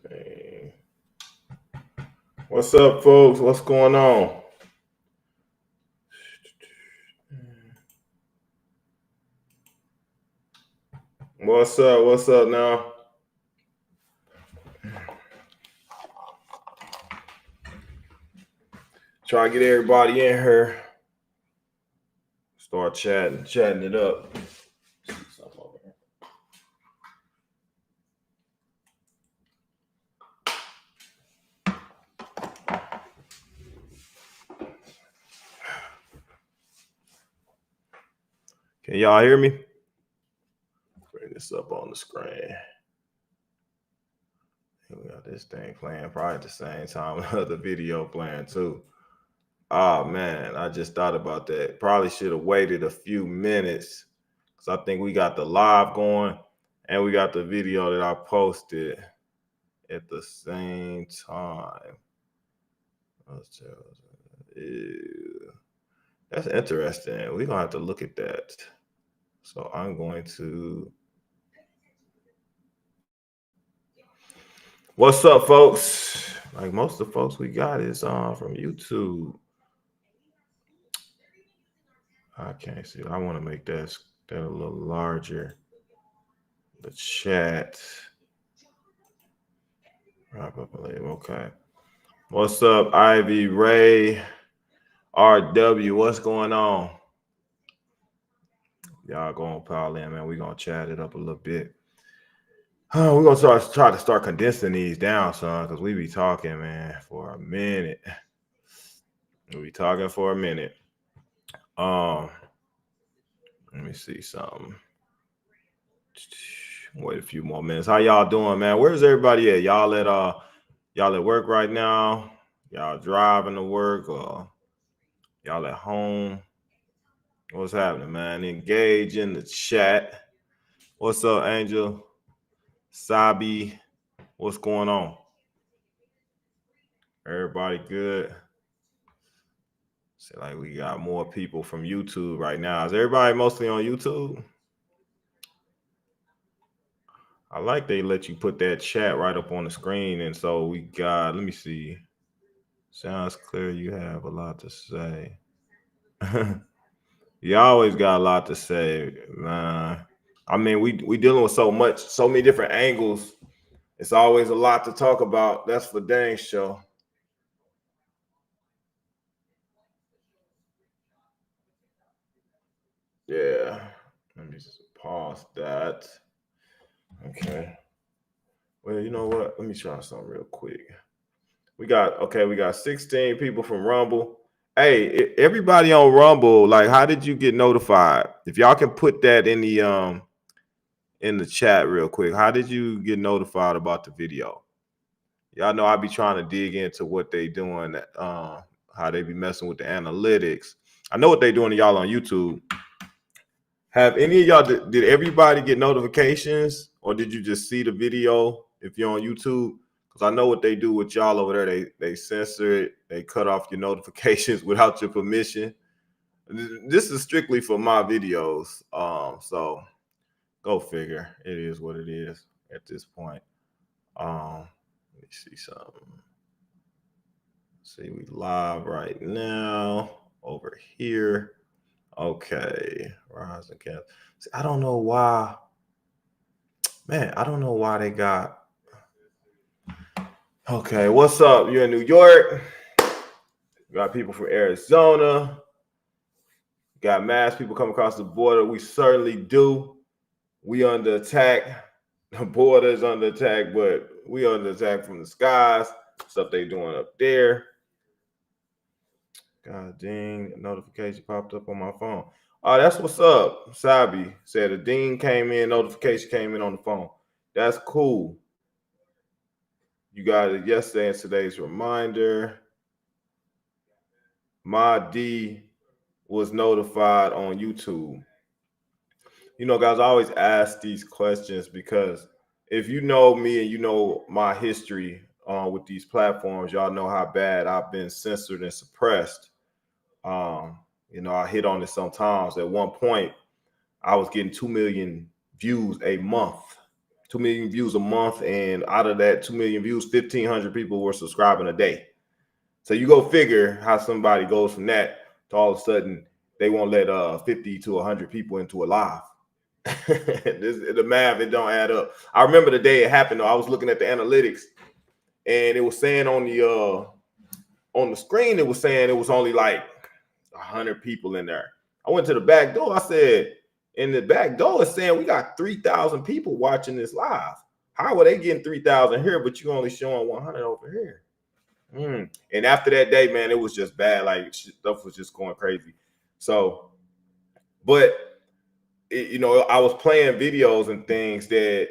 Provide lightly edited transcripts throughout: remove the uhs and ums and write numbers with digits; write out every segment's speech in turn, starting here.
Dang. What's up, folks? What's going on? What's up? What's up now? Try to get everybody in here. Start chatting it up. Can y'all hear me? Bring this up on the screen. We got this thing playing probably at the same time another video playing too. Oh man, I just thought about that. Probably should have waited a few minutes because I think we got the live going and we got the video that I posted at the same time. Ew. That's interesting. We're gonna have to look at that. So I'm going to. What's up, folks? Like most of the folks we got is from YouTube. I can't see. I want to make that a little larger. The chat. Okay. What's up, Ivy Ray? RW, what's going on? Y'all going to pile in, man. We're going to chat it up a little bit. We're going to try to start condensing these down, son, because we be talking, man, for a minute. We'll be talking for a minute. Let me see something. Wait a few more minutes. How y'all doing, man? Where's everybody at? Y'all at work right now? Y'all driving to work or y'all at home? What's happening, man? Engage in the chat. What's up, Angel? Sabi, what's going on? Everybody good? Seems like we got more people from YouTube right now. Is everybody mostly on YouTube? I like they let you put that chat right up on the screen. And so we got, let me see. Sounds clear you have a lot to say. You always got a lot to say, man. I mean, we dealing with so many different angles. It's always a lot to talk about. That's for dang sure. Yeah. Let me just pause that. Okay. Well, you know what? Let me try something real quick. We got 16 people from Rumble. Hey, everybody on Rumble, like, how did you get notified? If y'all can put that in the chat real quick. How did you get notified about the video? Y'all know I be trying to dig into what they doing, how they be messing with the analytics. I know what they doing to y'all on YouTube. Have any of y'all, did everybody get notifications or did you just see the video if you're on YouTube? Because I know what they do with y'all over there. They censor it. They cut off your notifications without your permission. This is strictly for my videos. So go figure. It is what it is at this point. Let me see something. See, we live right now over here. Okay, Rise and Camp. See, I don't know why. Man, I don't know why they got. Okay, what's up? You're in New York. You got people from Arizona. Got mass people come across the border. We certainly do. We under attack. The border is under attack, but we under attack from the skies. Stuff they doing up there. God dang, a notification popped up on my phone. Oh, that's what's up. Sabi said a ding came in, notification came in on the phone. That's cool. You got it yesterday and today's reminder. My D was notified on YouTube. You know, guys, I always ask these questions because if you know me and you know my history with these platforms, y'all know how bad I've been censored and suppressed. You know, I hit on it sometimes. At one point, I was getting 2 million views a month. 2 million views a month, and out of that 2 million views, 1,500 people were subscribing a day. So you go figure how somebody goes from that to all of a sudden they won't let 50 to 100 people into a live. The math, it don't add up. I remember the day it happened though. I was looking at the analytics, and it was saying on the screen, it was saying it was only like 100 people in there. I went to the back door. I said, in the back door, it's saying we got 3,000 people watching this live. How are they getting 3,000 here, but you only showing 100 over here? And after that day, man, it was just bad. Like, stuff was just going crazy. So, but I was playing videos and things that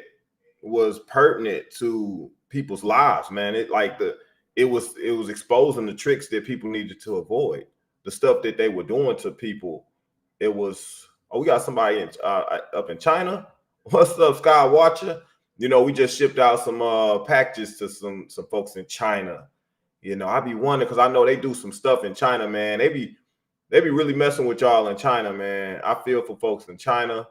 was pertinent to people's lives, man. It was exposing the tricks that people needed to avoid, the stuff that they were doing to people. It was, we got somebody up in China. What's up, Sky Watcher? We just shipped out some packages to some folks in China. I be wondering, because I know they do some stuff in China, man. They be really messing with y'all in China, man. I feel for folks in China.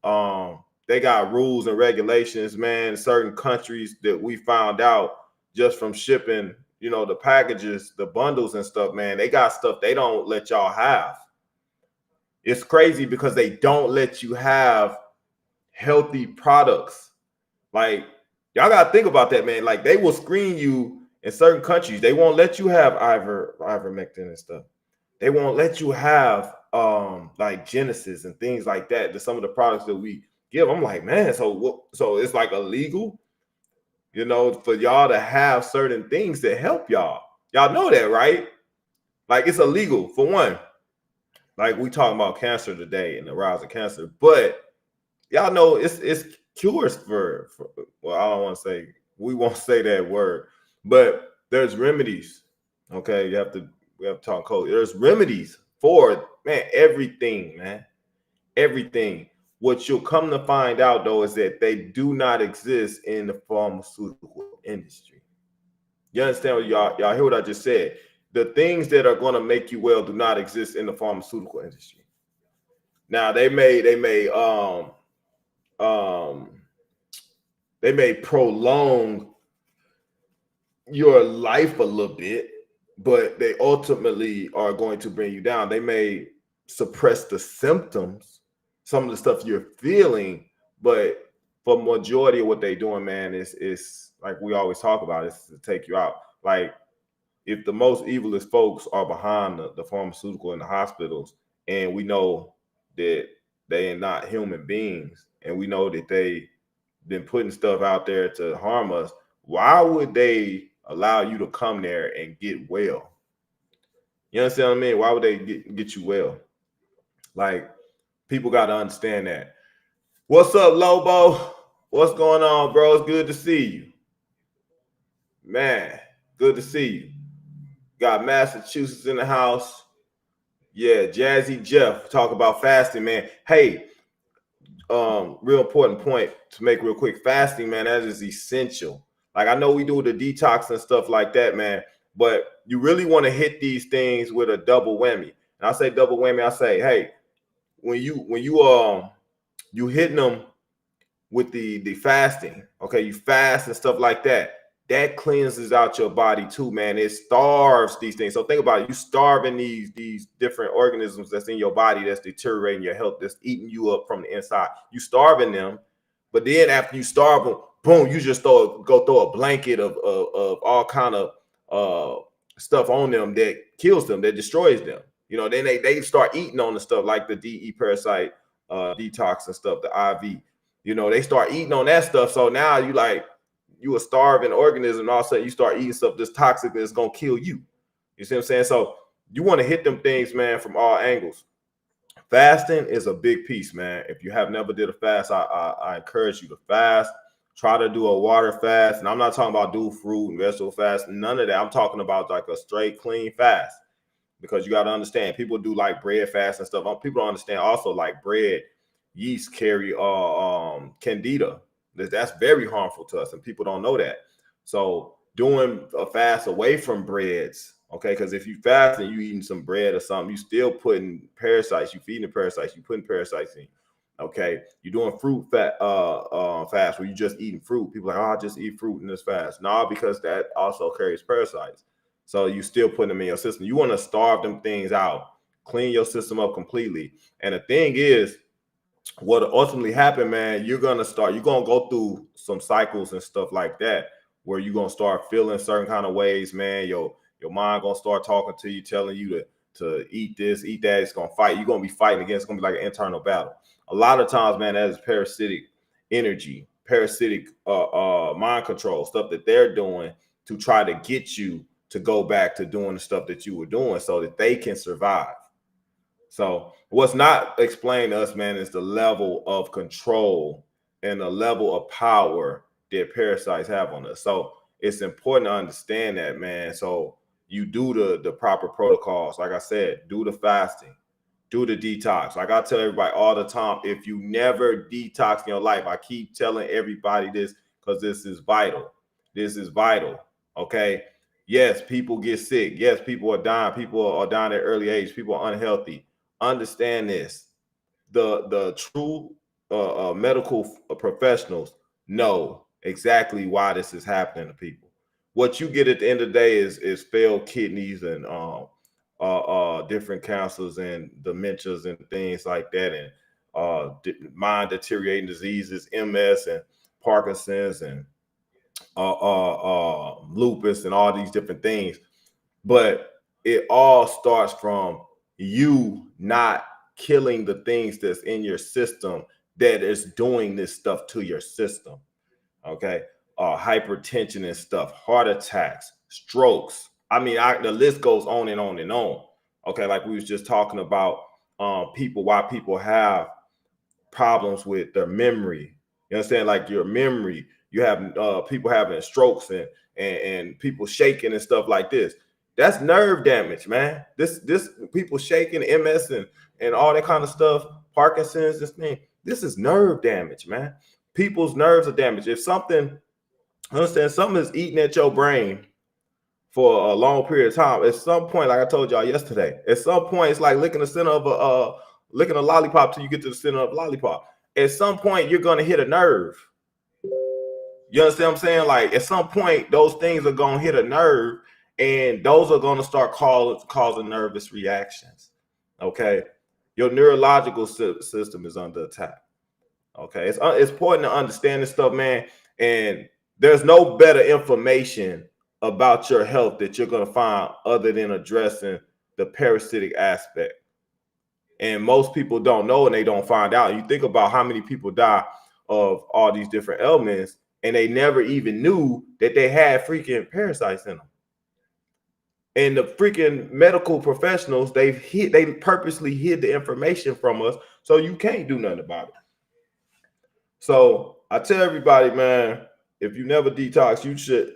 They got rules and regulations, man. Certain countries that we found out just from shipping, the packages, the bundles and stuff, man. They got stuff they don't let y'all have. It's crazy because they don't let you have healthy products. Like, y'all got to think about that, man. Like, they will screen you in certain countries. They won't let you have ivermectin and stuff. They won't let you have like Genesis and things like that. Some of the products that we give. I'm like, man, so it's like illegal, for y'all to have certain things that help y'all. Y'all know that, right? Like, it's illegal for one. Like, we talking about cancer today and the rise of cancer, but y'all know it's cures for well, I don't want to say, we won't say that word, but there's remedies. Okay, we have to talk code. There's remedies for, man, everything, man. Everything. What you'll come to find out, though, is that they do not exist in the pharmaceutical industry. You understand what y'all hear what I just said? The things that are going to make you well do not exist in the pharmaceutical industry. Now, they may prolong your life a little bit, but they ultimately are going to bring you down. They may suppress the symptoms, some of the stuff you're feeling, but for majority of what they're doing, man, is like we always talk about, is to take you out. Like, if the most evilest folks are behind the pharmaceutical and the hospitals, and we know that they are not human beings, and we know that they been putting stuff out there to harm us, why would they allow you to come there and get well? You understand what I mean? Why would they get you well? Like, people got to understand that. What's up, Lobo? What's going on, bro? It's good to see you. Man, good to see you. Got Massachusetts in the house. Yeah, Jazzy Jeff, talk about fasting, man. Hey, real important point to make real quick. Fasting, man, that is essential. Like, I know we do the detox and stuff like that, man, but you really want to hit these things with a double whammy. And I say double whammy, I say, hey, when you hitting them with the fasting, okay, you fast and stuff like that, that cleanses out your body too, man. It starves these things. So think about it. You starving these different organisms that's in your body that's deteriorating your health, that's eating you up from the inside. You starving them, but then after you starve them, boom, you just go throw a blanket of all kind of stuff on them that kills them, that destroys them. Then they start eating on the stuff like the DE parasite detox and stuff, the IV. They start eating on that stuff. So now you a starving organism, and all of a sudden you start eating stuff that's toxic that's gonna kill you. You see what I'm saying? So you want to hit them things, man, from all angles. Fasting is a big piece, man. If you have never did a fast, I encourage you to fast. Try to do a water fast. And I'm not talking about do fruit and vegetable fast, none of that. I'm talking about like a straight, clean fast. Because you got to understand, people do like bread fast and stuff. People don't understand also, like, bread yeast carry candida. That's very harmful to us, and people don't know that. So doing a fast away from breads, okay? Because if you fast and you eating some bread or something, you still putting parasites. You feeding the parasites. You putting parasites in. Okay, you're doing fruit fast where you just eating fruit. People are like, oh, I just eat fruit in this fast. No, because that also carries parasites. So you still putting them in your system. You want to starve them things out, clean your system up completely. And the thing is, what ultimately happen, man, you're gonna go through some cycles and stuff like that, where you're gonna start feeling certain kind of ways, man. Your mind gonna start talking to you, telling you to eat this, eat that. It's gonna fight. You're gonna be fighting against. It's gonna be like an internal battle. A lot of times, man, that is parasitic energy, parasitic mind control stuff that they're doing to try to get you to go back to doing the stuff that you were doing so that they can survive. So what's not explained to us, man, is the level of control and the level of power that parasites have on us. So it's important to understand that, man. So you do the proper protocols. Like I said, do the fasting, do the detox. Like I tell everybody all the time, if you never detox in your life, I keep telling everybody this because this is vital. This is vital. Okay. Yes, people get sick. Yes, people are dying. People are dying at early age. People are unhealthy. Understand this. The true medical professionals know exactly why this is happening to people. What you get at the end of the day is failed kidneys and different cancers and dementias and things like that, and mind deteriorating diseases, MS and Parkinson's and lupus and all these different things. But it all starts from you not killing the things that's in your system that is doing this stuff to your system. Okay. Hypertension and stuff, heart attacks, strokes. I mean, the list goes on and on and on. Okay. Like we was just talking about why people have problems with their memory. You understand? Like your memory, you have people having strokes and people shaking and stuff like this. That's nerve damage, man. This people shaking, MS and all that kind of stuff, Parkinson's, this is nerve damage, man. People's nerves are damaged. If something, understand, something is eating at your brain for a long period of time, at some point, like I told y'all yesterday, at some point, it's like licking the center of licking a lollipop till you get to the center of the lollipop. At some point, you're gonna hit a nerve. You understand what I'm saying? Like at some point, those things are gonna hit a nerve, and those are gonna start causing nervous reactions. Okay, your neurological system is under attack. Okay, it's important to understand this stuff, man. And there's no better information about your health that you're gonna find other than addressing the parasitic aspect. And most people don't know and they don't find out. You think about how many people die of all these different ailments and they never even knew that they had freaking parasites in them. And the freaking medical professionals, they purposely hid the information from us, so you can't do nothing about it. So I tell everybody, man, if you never detox, you should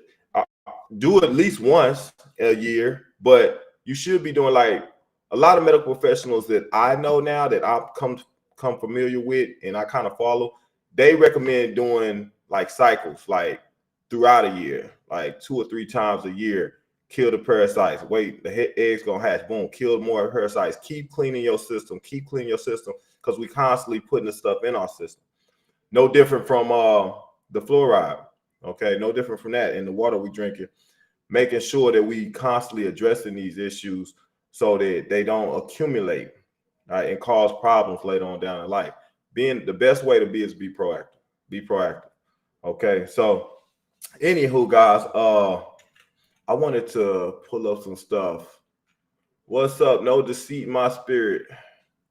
do it at least once a year, but you should be doing, like a lot of medical professionals that I know now that I've come familiar with and I kind of follow, they recommend doing like cycles, like throughout a year, like 2 or 3 times a year. Kill the parasites. Wait, the eggs gonna hatch. Boom, kill more parasites. Keep cleaning your system. Keep cleaning your system because we constantly putting the stuff in our system. No different from the fluoride. Okay, no different from that in the water we drinking. Making sure that we constantly addressing these issues so that they don't accumulate, right, and cause problems later on down in life. Being the best way to be is be proactive. Be proactive. Okay, so anywho, guys, I wanted to pull up some stuff. What's up? No deceit in my spirit. I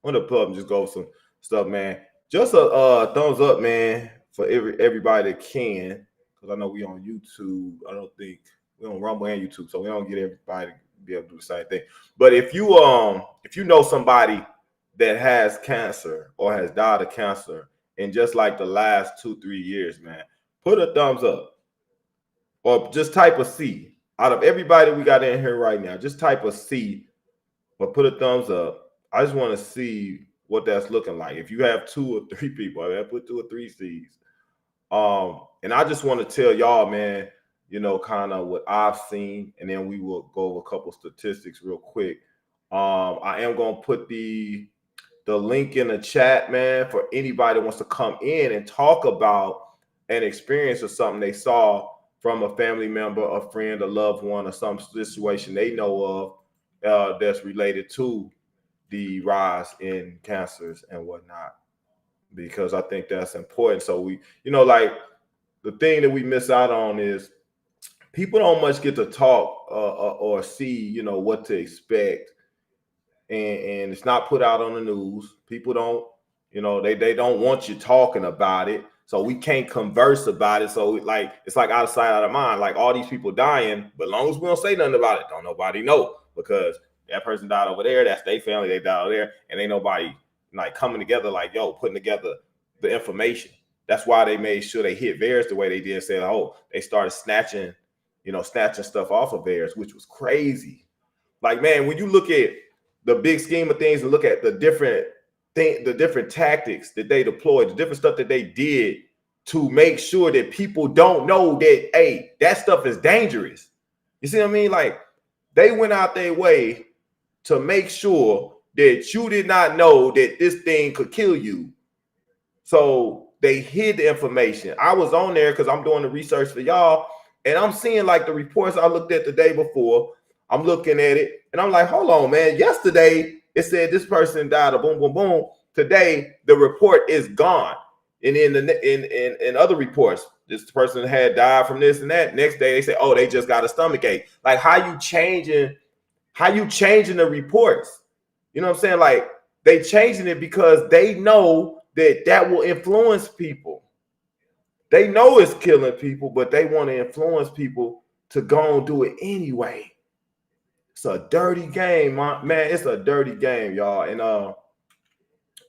want to pull up and just go over some stuff, man. Just a thumbs up, man, for everybody that can, because I know we on YouTube. I don't think we on Rumble and YouTube, so we don't get everybody to be able to do the same thing. But if you know somebody that has cancer or has died of cancer in just like the last 2-3 years, man, put a thumbs up or just type a C. Out of everybody we got in here right now, just type a C or put a thumbs up. I just want to see what that's looking like. If you have 2 or 3 people, I put 2 or 3 C's. And I just want to tell y'all, man, you know, kind of what I've seen, and then we will go over a couple statistics real quick. I am gonna put the the link in the chat, man, for anybody that wants to come in and talk about an experience or something they saw from a family member, a friend, a loved one, or some situation they know of that's related to the rise in cancers and whatnot, because I think that's important. So we, like the thing that we miss out on is people don't much get to talk or see, what to expect. And it's not put out on the news. People don't, they don't want you talking about it. So we can't converse about it. So like it's like out of sight, out of mind. Like all these people dying, but as long as we don't say nothing about it, don't nobody know, because that person died over there. That's their family. They died over there, and ain't nobody like coming together like, yo, putting together the information. That's why they made sure they hit VAERS the way they did. Said, oh, they started snatching stuff off of VAERS, which was crazy. Like, man, when you look at the big scheme of things and look at the different tactics that they deployed, the different stuff that they did to make sure that people don't know that, hey, that stuff is dangerous. You see what I mean? Like, they went out their way to make sure that you did not know that this thing could kill you. So they hid the information. I was on there because I'm doing the research for y'all, and I'm seeing like the reports I looked at the day before. I'm looking at it, and I'm like, hold on, man. Yesterday, it said this person died of boom, boom, boom. Today, the report is gone. And in other reports, this person had died from this and that. Next day, they say, oh, they just got a stomach ache. Like, how you changing the reports? You know what I'm saying? Like, they changing it because they know that will influence people. They know it's killing people, but they want to influence people to go and do it anyway. It's a dirty game, man. It's a dirty game, y'all.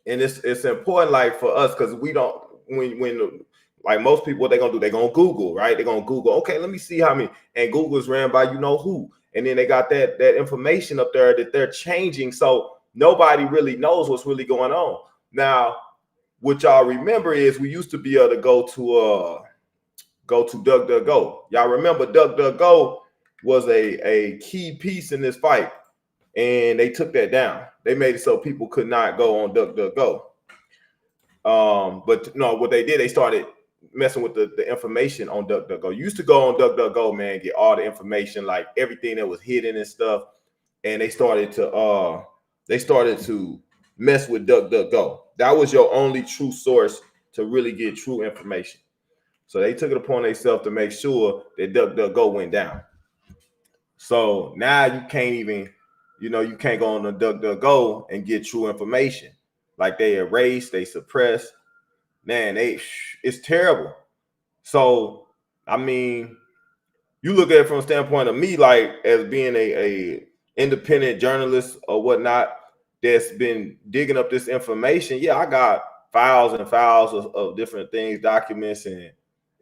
And it's important, like, for us, because we don't, when like most people, what they're gonna do, they're gonna Google, right? They're gonna Google, okay, let me see how many, and Google's ran by who, and then they got that information up there that they're changing, so nobody really knows what's really going on. Now, what y'all remember is we used to be able to go to DuckDuckGo. Y'all remember DuckDuckGo was a key piece in this fight, and they took that down. They made it so people could not go on DuckDuckGo. But no, what they did, they started messing with the information on DuckDuckGo. You used to go on DuckDuckGo, man, get all the information, like everything that was hidden and stuff, and they started to mess with DuckDuckGo. That was your only true source to really get true information. So they took it upon themselves to make sure that DuckDuckGo went down. So now you can't even, you can't go on the DuckDuckGo and get true information. Like, they erase, they suppress. Man, it's terrible. So, I mean, you look at it from a standpoint of me, like, as being a independent journalist or whatnot that's been digging up this information. Yeah, I got files and files of different things, documents and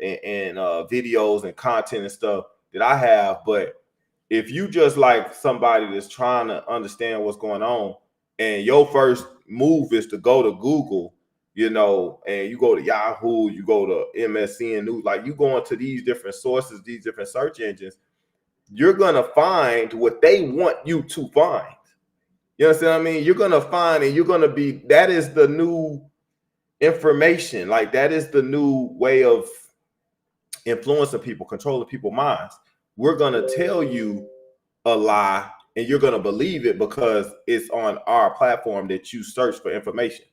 videos and content and stuff that I have. But if you just like somebody that's trying to understand what's going on, and your first move is to go to Google, and you go to Yahoo, you go to MSN News, like, you go into these different sources, these different search engines, you're going to find what they want you to find. You understand what I mean? You're going to find, and you're going to be, that is the new information. Like, that is the new way of influencing people, controlling people's minds. We're going to tell you a lie, and you're going to believe it because it's on our platform that you search for information.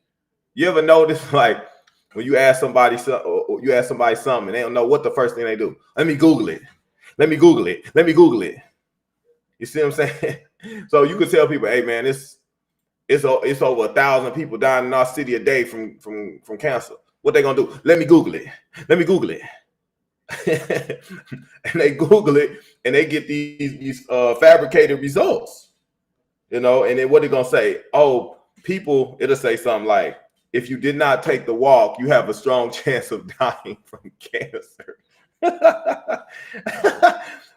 You ever notice, like, when you ask somebody something, and they don't know what the first thing they do? Let me Google it. Let me Google it. Let me Google it. You see what I'm saying? So you can tell people, hey, man, it's over 1,000 people dying in our city a day from cancer. What they gonna do? Let me Google it. Let me Google it. And they Google it, and they get these fabricated results, and then what they gonna say? Oh, people, it'll say something like, if you did not take the walk, you have a strong chance of dying from cancer.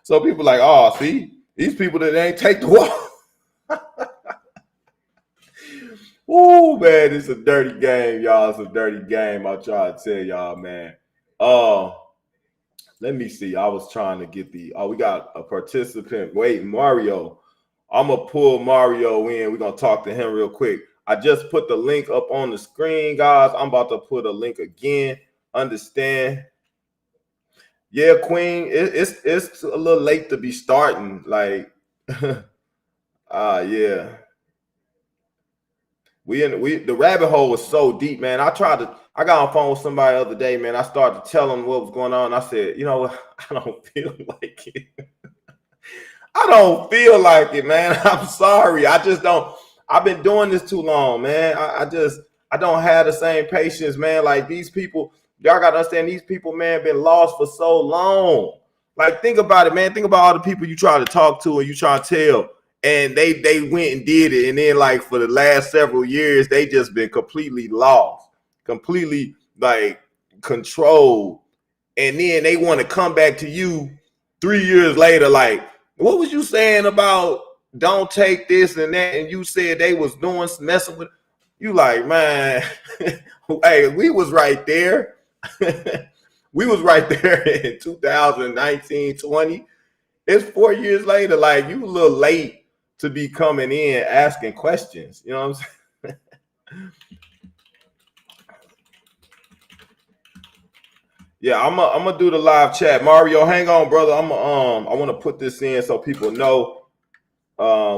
So people like, oh, see, these people that ain't take the walk. Oh, man, it's a dirty game, y'all. It's a dirty game. I'll try to tell y'all, man. Let me see. I was trying to get we got a participant. Wait, Mario. I'm going to pull Mario in. We're going to talk to him real quick. I just put the link up on the screen, guys. I'm about to put a link again. Understand? Yeah, Queen, it's a little late to be starting. Like, yeah. The rabbit hole was so deep, man. I got on the phone with somebody the other day, man. I started to tell them what was going on. I said, you know what? I don't feel like it. I don't feel like it, man. I'm sorry. I just don't. I've been doing this too long, man. I don't have the same patience, man. Like these people, y'all gotta understand these people, man, been lost for so long. Like, think about it, man. Think about all the people you try to talk to and you try to tell, and they went and did it. And then, like, for the last several years, they just been completely lost, completely like controlled. And then they want to come back to you 3 years later, like, what was you saying about don't take this and that? And you said they was doing messing with you. Like, man, hey, we was right there. We was right there in 2019, 20. It's 4 years later. Like, you a little late to be coming in asking questions. You know what I'm saying? Yeah, I'm gonna do the live chat. Mario, hang on, brother. I want to put this in so people know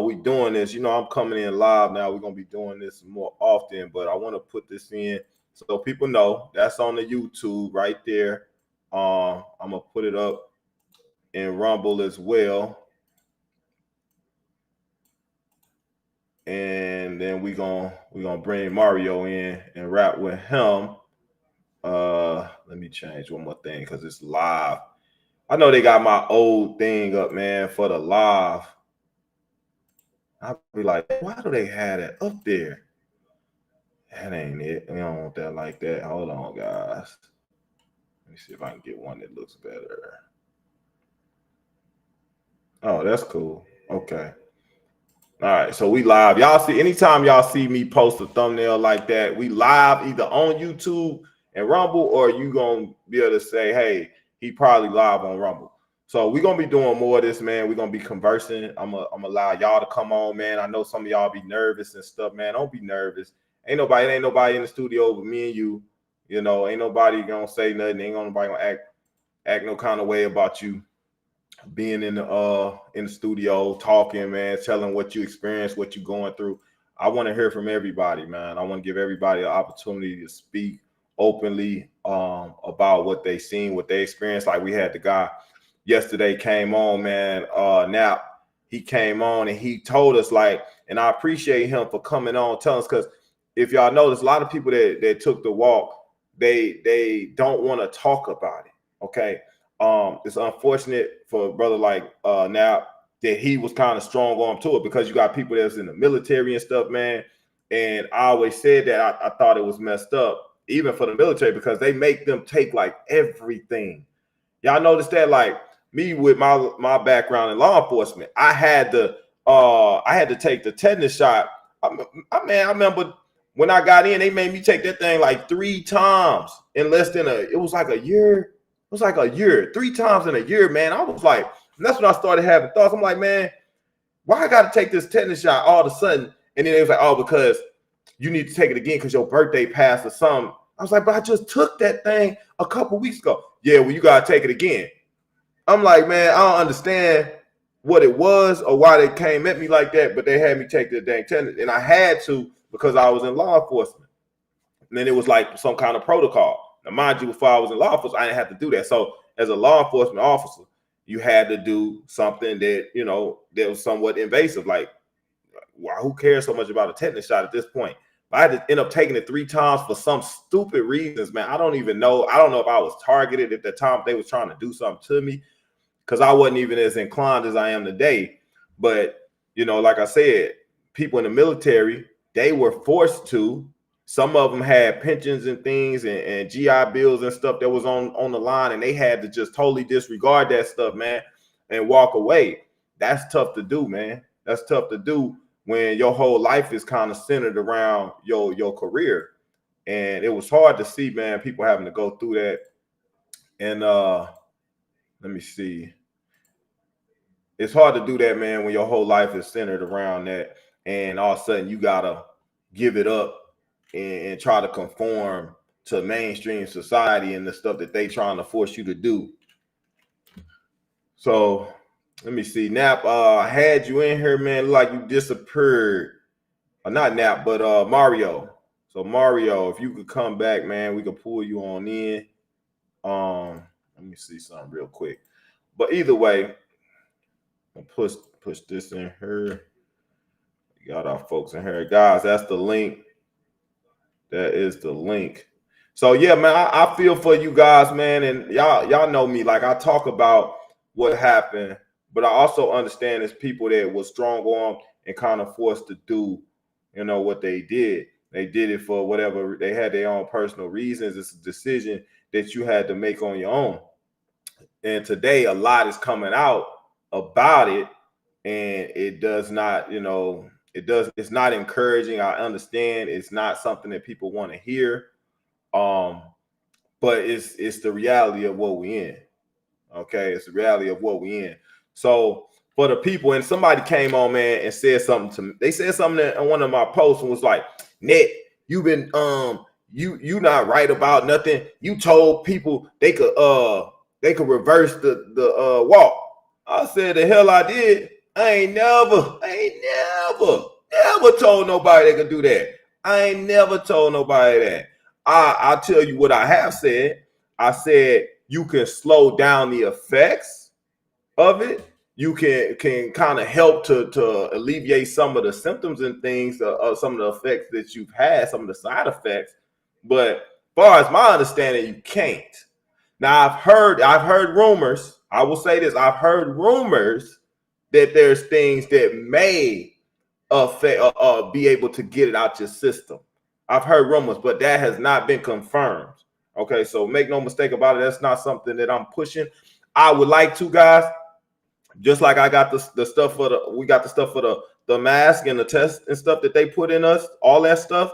we doing this. You know, I'm coming in live now. We're gonna be doing this more often, but I want to put this in so people know that's on the YouTube right there. I'm gonna put it up in Rumble as well. And then we're gonna bring Mario in and rap with him. Let me change one more thing because it's live. I know they got my old thing up, man, for the live. I'll be like, why do they have that up there? That ain't it. We don't want that like that. Hold on, guys. Let me see if I can get one that looks better. Oh, that's cool. Okay. All right, so we live. Y'all see, anytime y'all see me post a thumbnail like that, we live either on YouTube and Rumble, or you gonna be able to say, hey, he probably live on Rumble. So we're gonna be doing more of this, man. We're gonna be conversing. I'm gonna allow y'all to come on, man. I know some of y'all be nervous and stuff, man. Don't be nervous. Ain't nobody in the studio but me and you. You know, ain't nobody gonna say nothing. Ain't nobody gonna act no kind of way about you being in the studio talking, man, telling what you experienced, what you going through. I want to hear from everybody, man. I want to give everybody an opportunity to speak openly about what they seen, what they experienced. Like, we had the guy yesterday came on, man, Nap. He came on and he told us, like, and I appreciate him for coming on, telling us, because if y'all notice, a lot of people that took the walk, they don't want to talk about it. Okay. It's unfortunate for a brother like Nap that he was kind of strong on to it, because you got people that's in the military and stuff, man. And I always said that I thought it was messed up, even for the military, because they make them take like everything. Y'all notice that? Like, me with my background in law enforcement, I had to take the tetanus shot. I remember when I got in, they made me take that thing like 3 times in less than it was like a year. It was like a year, 3 times in a year, man. I was like, and that's when I started having thoughts. I'm like, man, why I got to take this tetanus shot all of a sudden? And then it was like, oh, because you need to take it again because your birthday passed or something. I was like, but I just took that thing a couple weeks ago. Yeah, well, you got to take it again. I'm like, man, I don't understand what it was or why they came at me like that, but they had me take the dang tetanus. And I had to, because I was in law enforcement. And then it was like some kind of protocol. Now, mind you, before I was in law enforcement, I didn't have to do that. So as a law enforcement officer, you had to do something that, you know, that was somewhat invasive. Like, wow, who cares so much about a tetanus shot at this point? But I had to end up taking it 3 times for some stupid reasons, man. I don't even know. I don't know if I was targeted at the time, if they was trying to do something to me, because I wasn't even as inclined as I am today. But, you know, like I said, people in the military, they were forced to. Some of them had pensions and things and GI bills and stuff that was on the line, and they had to just totally disregard that stuff, man, and walk away. That's tough to do, man. That's tough to do when your whole life is kind of centered around your career. And it was hard to see, man, people having to go through that. And let me see. It's hard to do that, man, when your whole life is centered around that, and all of a sudden you gotta give it up and try to conform to mainstream society and the stuff that they trying to force you to do. So let me see. Nap, had you in here, man. Look like you disappeared. Not Nap, but Mario. So Mario, if you could come back, man, we could pull you on in. Let me see something real quick. But either way, I'll push this in here. We got our folks in here. Guys, that's the link. That is the link. So yeah, man, I feel for you guys, man. And y'all know me. Like, I talk about what happened, but I also understand there's people that was strong on and kind of forced to do, you know, what they did. They did it for whatever, they had their own personal reasons. It's a decision that you had to make on your own. And today a lot is coming out about it, and it does not, you know, it's not encouraging. I understand it's not something that people want to hear. But it's the reality of what we in. Okay, it's the reality of what we in. So for the people, and somebody came on, man, and said something to me. They said something in one of my posts and was like, Net, you've been you not right about nothing. You told people they could reverse the walk. I said, the hell I did. I ain't never told nobody they could do that. I ain't never told nobody that. I'll tell you what I have said. I said you can slow down the effects of it. You can kind of help to alleviate some of the symptoms and things, some of the effects that you've had, some of the side effects. But as far as my understanding, you can't. Now I've heard rumors. I will say this: I've heard rumors that there's things that may affect, be able to get it out your system. I've heard rumors, but that has not been confirmed. Okay, so make no mistake about it. That's not something that I'm pushing. I would like to, guys. Just like I got the stuff for we got the stuff for the mask and the test and stuff that they put in us, all that stuff.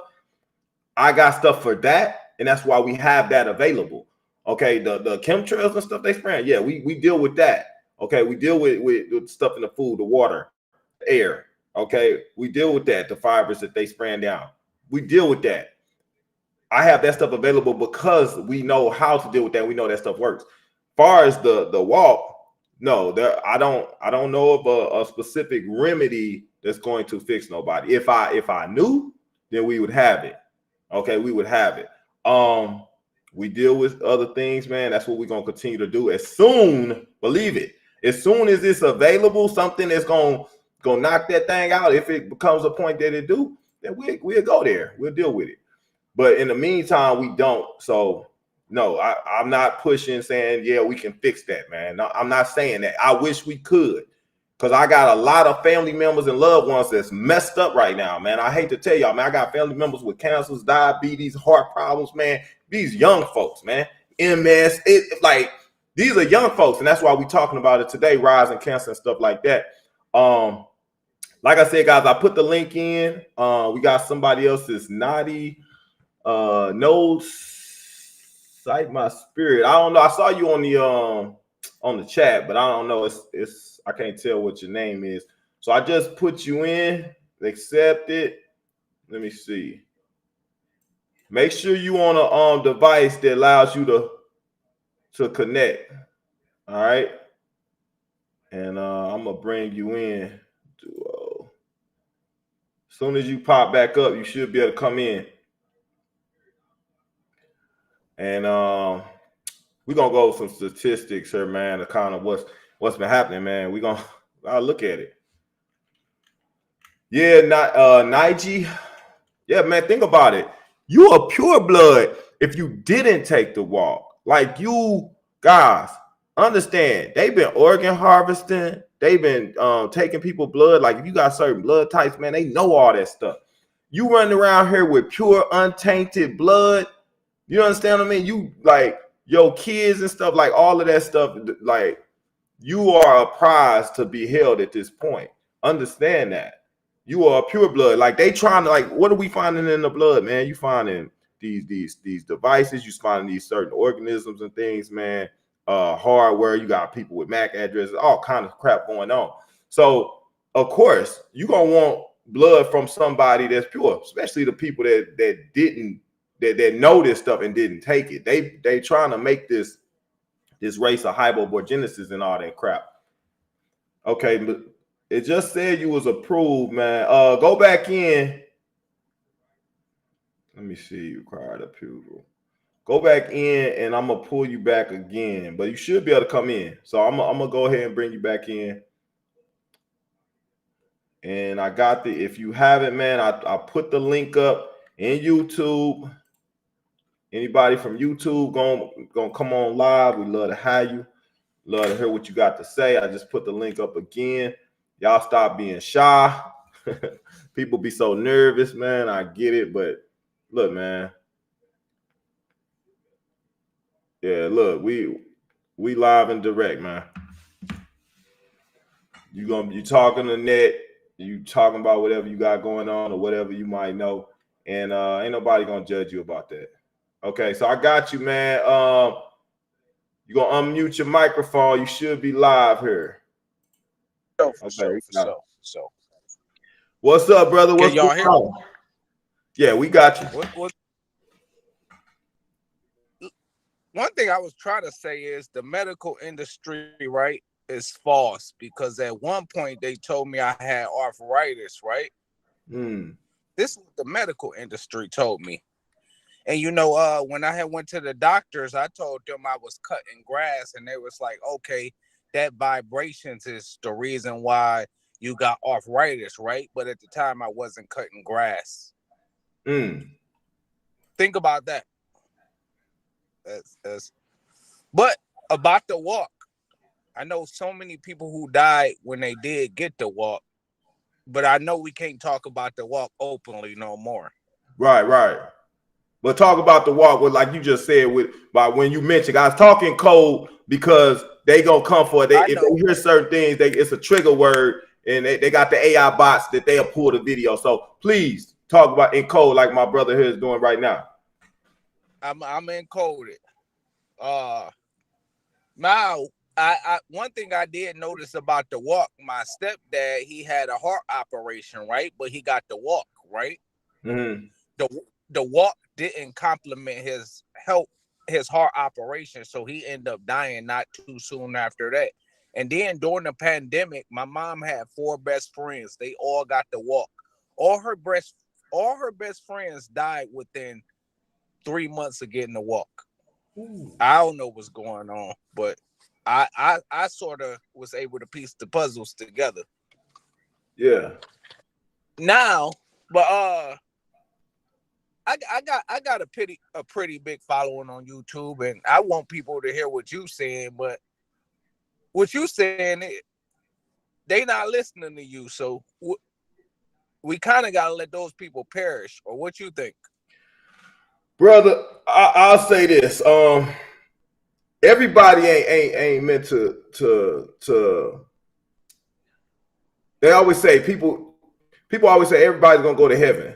I got stuff for that, and that's why we have that available. Okay, the chemtrails and stuff they spraying. Yeah, we deal with that. Okay, we deal with stuff in the food, the water, the air. Okay, we deal with that, the fibers that they spraying down. We deal with that. I have that stuff available because we know how to deal with that. We know that stuff works. As far as the walk, no, I don't know of a specific remedy that's going to fix nobody. If I knew, then we would have it. Okay, we would have it. We deal with other things, man. That's what we're gonna continue to do. As soon, believe it, as soon as it's available, something that's gonna knock that thing out. If it becomes a point that it do, then we'll go there. We'll deal with it. But in the meantime, we don't. So no, I'm not pushing saying, yeah, we can fix that, man. No, I'm not saying that. I wish we could, because I got a lot of family members and loved ones that's messed up right now, man. I hate to tell y'all, man. I got family members with cancers, diabetes, heart problems, man. These young folks, man. MS, like these are young folks, and that's why we're talking about it today, rising cancer and stuff like that. Like I said, guys, I put the link in. We got somebody else's naughty. No sight my spirit. I don't know. I saw you on the chat, but I don't know. It's I can't tell what your name is. So I just put you in, accept it. Let me see. Make sure you on a device that allows you to connect. All right. And I'm gonna bring you in. As soon as you pop back up, you should be able to come in. And we're gonna go with some statistics here, man, to kind of what's been happening, man. I'll look at it. Yeah, Nige. Yeah, man, think about it. You are pure blood if you didn't take the walk. Like, you guys, understand, they've been organ harvesting, they've been taking people blood. Like, if you got certain blood types, man, they know all that stuff. You running around here with pure, untainted blood. You understand what I mean? You, like, your kids and stuff, like all of that stuff, like, you are a prize to be held at this point. Understand that. You are pure blood. Like, they trying to, like, what are we finding in the blood, man? You finding these devices, you finding these certain organisms and things, man. Hardware, you got people with MAC addresses, all kind of crap going on. So, of course, you're gonna want blood from somebody that's pure, especially the people that know this stuff and didn't take it. They trying to make this race of hypoborgenesis and all that crap. Okay, but it just said you was approved, man. Go back in. Let me see. Required approval. Go back in, and I'm gonna pull you back again. But you should be able to come in. So I'm gonna go ahead and bring you back in. And I got if you haven't, man, I put the link up in YouTube. Anybody from YouTube gonna come on live? We love to have you. Love to hear what you got to say. I just put the link up again. Y'all stop being shy. People be so nervous, man. I get it, but look, man. Yeah, look, we live and direct, man. You talking to net, you talking about whatever you got going on or whatever you might know, and ain't nobody gonna judge you about that. Okay, so I got you, man. You gonna unmute your microphone. You should be live here. Okay. So. What's up, brother? What's y'all hear? Yeah, we got you. One thing I was trying to say is the medical industry, right, is false, because at one point they told me I had arthritis, right? This is what the medical industry told me. And when I had went to the doctors, I told them I was cutting grass, and they was like, okay, that vibrations is the reason why you got arthritis, right? But at the time I wasn't cutting grass. Think about that. But about the walk, I know so many people who died when they did get the walk, but I know we can't talk about the walk openly no more. Right. But talk about the walk with, like you just said, by when you mentioned, I was talking code because they gonna come for it. If they hear certain things, it's a trigger word, and they got the AI bots that they'll pull the video. So please talk about in code like my brother here is doing right now. I'm encoded. Now, I one thing I did notice about the walk, my stepdad, he had a heart operation, right? But he got the walk, right? The walk didn't complement his health, his heart operation, so he ended up dying not too soon after that. And then during the pandemic, my mom had 4 best friends. They all got the walk. All her best friends died within 3 months of getting the walk. I don't know what's going on, but I sort of was able to piece the puzzles together. Yeah. Now, but I got a pretty big following on YouTube, and I want people to hear what you saying, but what you saying, they not listening to you, so we kind of gotta let those people perish. Or what you think? Brother, I'll say this. Everybody ain't meant to. They always say people always say everybody's gonna go to heaven.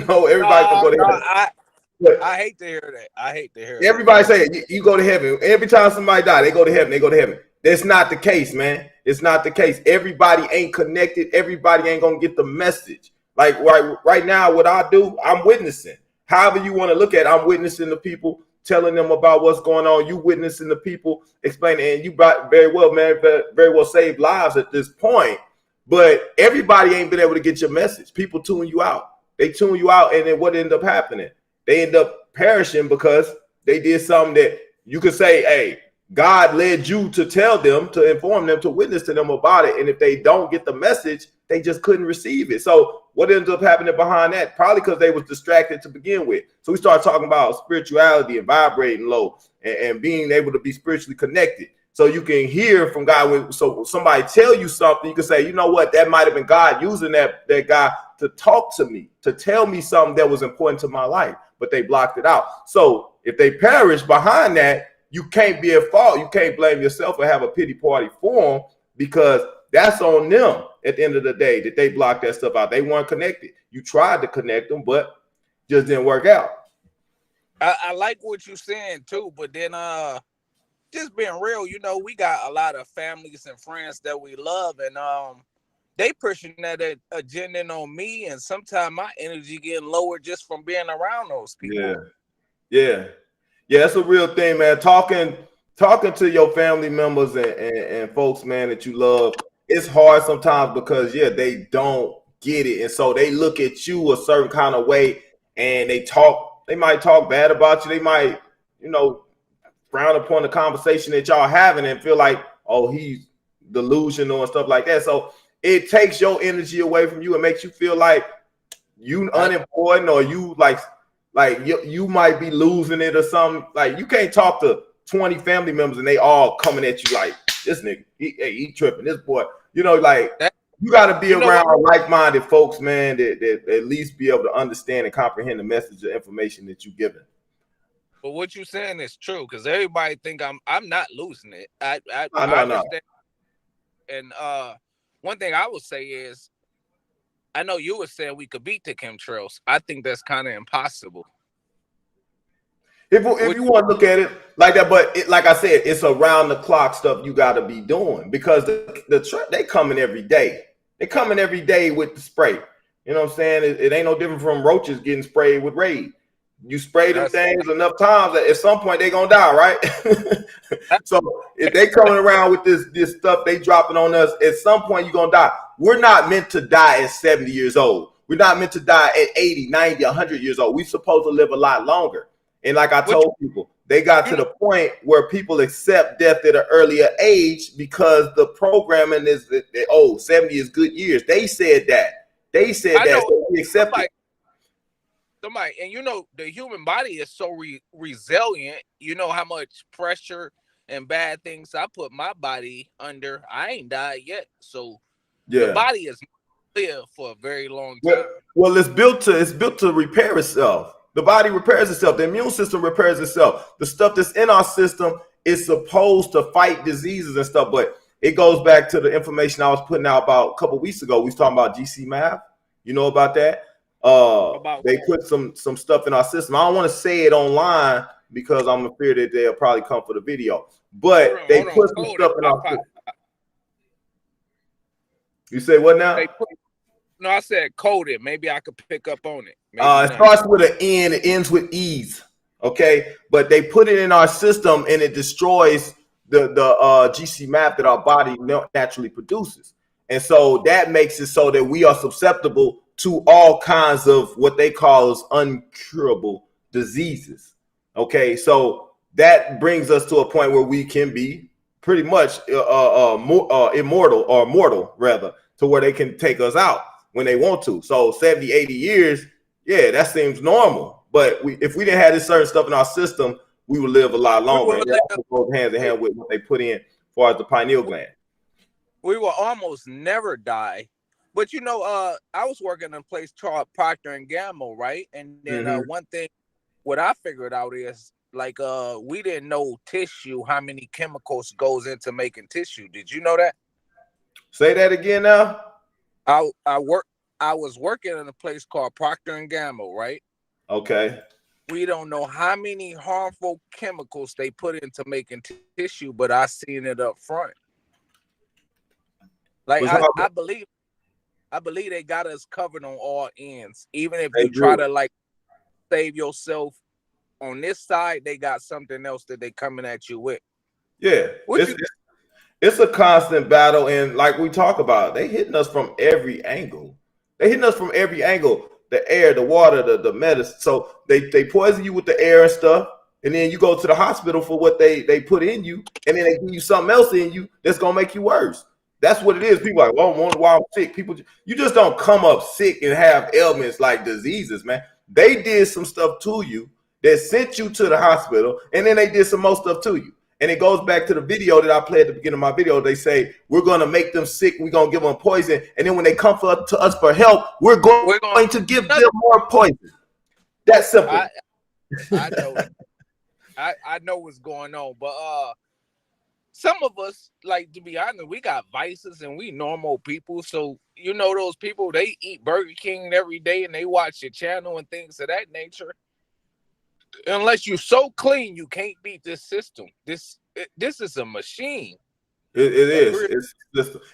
No, everybody's gonna go to heaven. I hate to hear that. I hate to hear everybody say you go to heaven. Every time somebody die, they go to heaven. They go to heaven. That's not the case, man. It's not the case. Everybody ain't connected. Everybody ain't gonna get the message. Like right now, what I do, I'm witnessing. However you want to look at it, I'm witnessing the people, telling them about what's going on. You witnessing the people, explaining, and you very well, man, very well saved lives at this point. But everybody ain't been able to get your message. People tune you out. They tune you out, and then what ended up happening? They end up perishing because they did something that you could say, hey, God led you to tell them, to inform them, to witness to them about it. And if they don't get the message, they just couldn't receive it. So what ended up happening behind that? Probably because they was distracted to begin with. So we started talking about spirituality and vibrating low and being able to be spiritually connected. So you can hear from God. So somebody tell you something, you can say, you know what, that might have been God using that guy to talk to me, to tell me something that was important to my life, but they blocked it out. So if they perish behind that, you can't be at fault. You can't blame yourself or have a pity party for them, because that's on them at the end of the day that they blocked that stuff out. They weren't connected. You tried to connect them, but just didn't work out. I like what you're saying too, but then just being real, we got a lot of families and friends that we love, and they pushing that agenda on me, and sometimes my energy getting lower just from being around those people. Yeah. That's a real thing, man. Talking to your family members and folks, man, that you love, it's hard sometimes because they don't get it, and so they look at you a certain kind of way, and they might talk bad about you. They might, frown upon the conversation that y'all having and feel like, oh, he's delusional and stuff like that. So it takes your energy away from you and makes you feel like you unimportant, or you like you might be losing it or something. Like, you can't talk to 20 family members and they all coming at you like, this nigga, he tripping, this boy. You got to be around like-minded folks, man, that at least be able to understand and comprehend the message or information that you're giving. But what you're saying is true, because everybody think I'm not losing it. I understand. And one thing I would say is, I know you were saying we could beat the chemtrails. I think that's kind of impossible. If you want to look at it like that, but like I said, it's around the clock stuff you got to be doing, because they coming every day. They coming every day with the spray. You know what I'm saying? It ain't no different from roaches getting sprayed with Raid. You spray them things enough times that at some point they gonna die, right? So if they coming around with this stuff they dropping on us, at some point you're gonna die. We're not meant to die at 70 years old. We're not meant to die at 80, 90, 100 years old. We're supposed to live a lot longer. And like I told people, they got to the point where people accept death at an earlier age because the programming is 70 is good years. They said that. So we accept it. And the human body is so resilient. You know how much pressure and bad things I put my body under. I ain't died yet, so the body is live for a very long time. Well, it's built to repair itself. The body repairs itself. The immune system repairs itself. The stuff that's in our system is supposed to fight diseases and stuff. But it goes back to the information I was putting out about a couple weeks ago. We was talking about GC-MAF. You know about that? They put some stuff in our system. I don't want to say it online because I'm afraid that they'll probably come for the video. But they put some stuff in our system. You say what now? No, I said coded. Maybe I could pick up on it. It starts with an N. It ends with E's. Okay, but they put it in our system and it destroys the GC-MAF that our body naturally produces, and so that makes it so that we are susceptible to all kinds of what they call as uncurable diseases. Okay, so that brings us to a point where we can be pretty much immortal, or mortal rather, to where they can take us out when they want to. So 70, 80 years, that seems normal. But if we didn't have this certain stuff in our system, we would live a lot longer. And that goes hand in hand with what they put in as far as the pineal gland. We will almost never die. But I was working in a place called Procter and Gamble, right? And then one thing, what I figured out is, like, we didn't know tissue, how many chemicals goes into making tissue. Did you know that? Say that again now. I was working in a place called Procter and Gamble, right? Okay. We don't know how many harmful chemicals they put into making tissue, but I seen it up front. Like, I believe they got us covered on all ends. Even if you try to like save yourself on this side, they got something else that they coming at you with. Yeah. It's a constant battle, and like we talk about, they hitting us from every angle. The air, the water, the medicine. So they poison you with the air and stuff, and then you go to the hospital for what they put in you, and then they give you something else in you that's gonna make you worse. That's what it is. People are like, well, I wonder why I'm sick. You just don't come up sick and have ailments like diseases, man. They did some stuff to you that sent you to the hospital, and then they did some more stuff to you. And it goes back to the video that I played at the beginning of my video. They say, we're going to make them sick. We're going to give them poison. And then when they come to us for help, we're going to give them more poison. That's simple. I know. I know what's going on. But some of us, like, to be honest, we got vices and we normal people. So, those people, they eat Burger King every day and they watch your channel and things of that nature. Unless you're so clean, you can't beat this system. This is a machine. It is.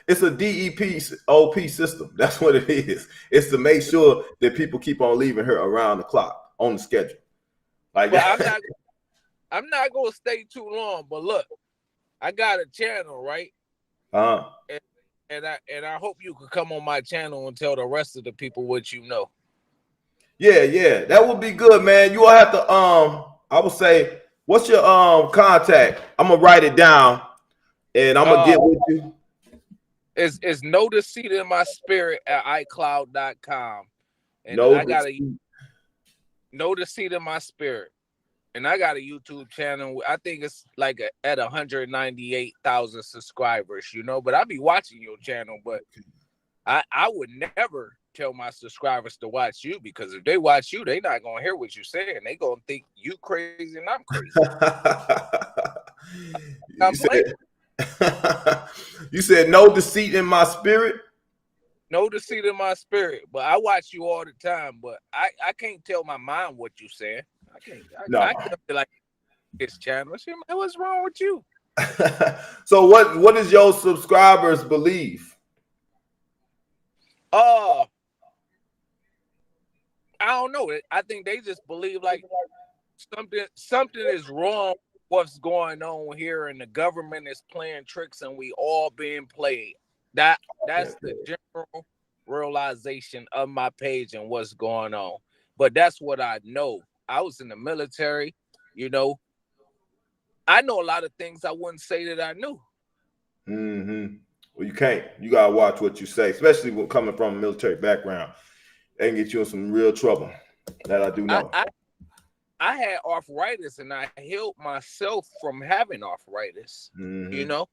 It's a DEP OP system. That's what it is. It's to make sure that people keep on leaving here around the clock on the schedule. Like, but I'm not gonna stay too long. But look, I got a channel, right? And I hope you could come on my channel and tell the rest of the people what you know. Yeah, that would be good, man. You will have to I would say, what's your contact? I'm gonna write it down and I'm gonna get with you. It's No Deceit in My Spirit at iCloud.com. And No I got No Deceit in My Spirit. And I got a YouTube channel. I think it's like at 198,000 subscribers, you know. But I be watching your channel, but I would never tell my subscribers to watch you, because if they watch you, they not gonna hear what you're saying. They gonna think you crazy and I'm crazy. You said no deceit in my spirit? No deceit in my spirit. But I watch you all the time, but I can't tell my mind what you saying. I can't feel like this channel. What's wrong with you? So what does your subscribers believe? I don't know. I think they just believe like something is wrong. What's going on here, and the government is playing tricks, and we all being played. That's the general realization of my page and what's going on. But that's what I know. I was in the military, you know. I know a lot of things I wouldn't say that I knew. Mm-hmm. Well, you can't. You gotta watch what you say, especially when coming from a military background. They can get you in some real trouble. That I do know. I had arthritis, and I healed myself from having arthritis. Mm-hmm. You know,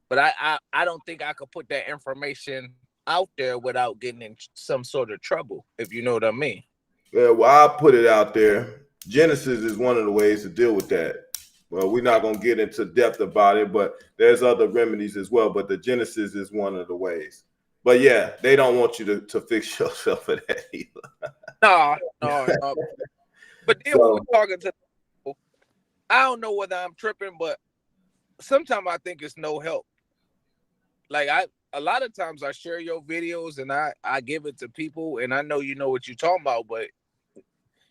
but I don't think I could put that information out there without getting in some sort of trouble, if you know what I mean. Yeah, well, I'll put it out there. Genesis is one of the ways to deal with that. Well, we're not going to get into depth about it, but there's other remedies as well. But the Genesis is one of the ways. But yeah, they don't want you to fix yourself for that either. No. But then when we're talking to people, I don't know whether I'm tripping, but sometimes I think it's no help. Like a lot of times I share your videos and I give it to people, and I know you know what you're talking about, but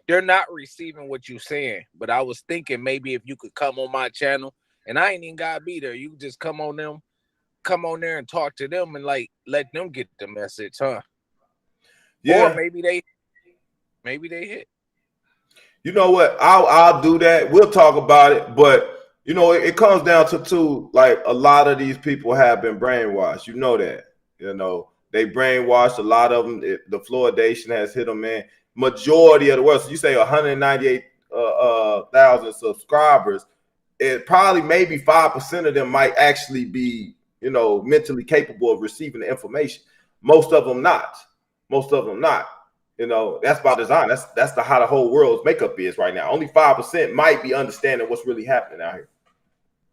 they're not receiving what you're saying. But I was thinking maybe if you could come on my channel, and I ain't even gotta be there. You just come on there and talk to them and like let them get the message, huh? Yeah. Or maybe they hit. You know what? I'll do that. We'll talk about it, but you know, it comes down to like a lot of these people have been brainwashed. You know that. You know, they brainwashed a lot of them. The fluoridation has hit them, man. Majority of the world. So you say 198,000 subscribers. It probably maybe 5% of them might actually be, you know, mentally capable of receiving the information. Most of them not. You know, that's by design. That's how the whole world's makeup is right now. Only 5% might be understanding what's really happening out here.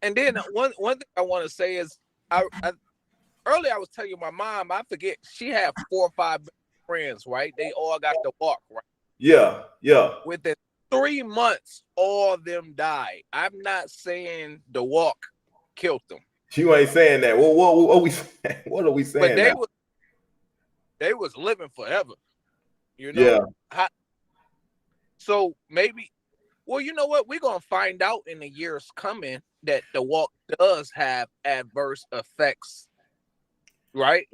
And then one thing I want to say is, earlier I was telling you my mom, I forget, she had 4 or 5 friends, right? They all got the walk, right? Yeah. Within 3 months, all of them died. I'm not saying the walk killed them. You ain't saying that. Well, what are we saying? What are we saying? But they was living forever. You know? Yeah. So maybe, well, you know what? We're going to find out in the years coming that the walk does have adverse effects, right?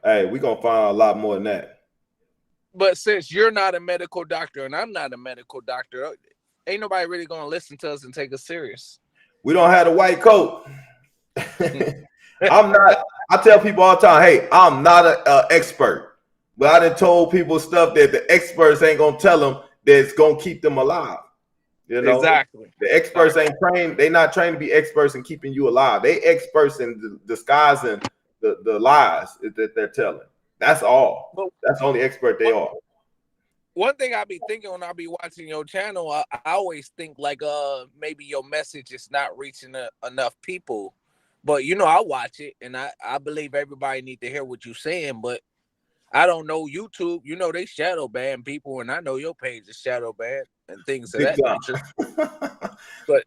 Hey, we're going to find out a lot more than that. But since you're not a medical doctor and I'm not a medical doctor, ain't nobody really going to listen to us and take us serious. We don't have a white coat. I tell people all the time, hey, I'm not an expert. But I done told people stuff that the experts ain't gonna tell them that's gonna keep them alive. You know, exactly. The experts ain't trained. They not trained to be experts in keeping you alive. They experts in disguising the lies that they're telling. That's all. That's the only expert they are. One thing I be thinking when I be watching your channel, I always think like maybe your message is not reaching enough people. But you know, I watch it and I believe everybody need to hear what you're saying, but I don't know YouTube. You know, they shadow ban people, and I know your page is shadow banned and things of that nature. But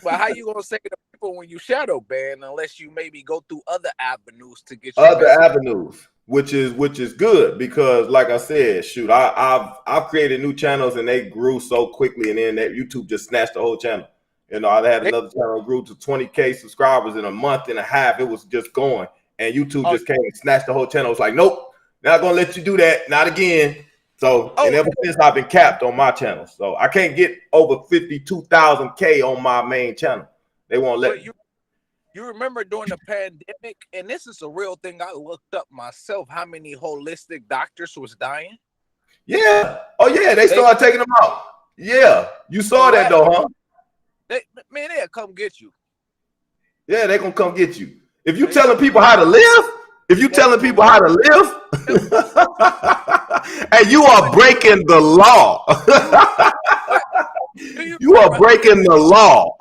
But how you gonna say to people when you shadow ban unless you maybe go through other avenues to get your Other message? avenues, which is good because, like I said, shoot, I've created new channels and they grew so quickly, and then that YouTube just snatched the whole channel. You know, I had another channel grew to 20K subscribers in a month and a half. It was just going, and YouTube just came and snatched the whole channel. It's like, nope, not gonna let you do that, not again. So, and ever since I've been capped on my channel, so I can't get over 52,000K on my main channel. They won't let me. You remember during the pandemic, and this is a real thing I looked up myself, how many holistic doctors was dying? Yeah. Oh, yeah. They started taking them out. Yeah. You saw that, though, huh? They'll come get you. Yeah, they're going to come get you. If you telling people how to live, and you are breaking the law. You are breaking the law.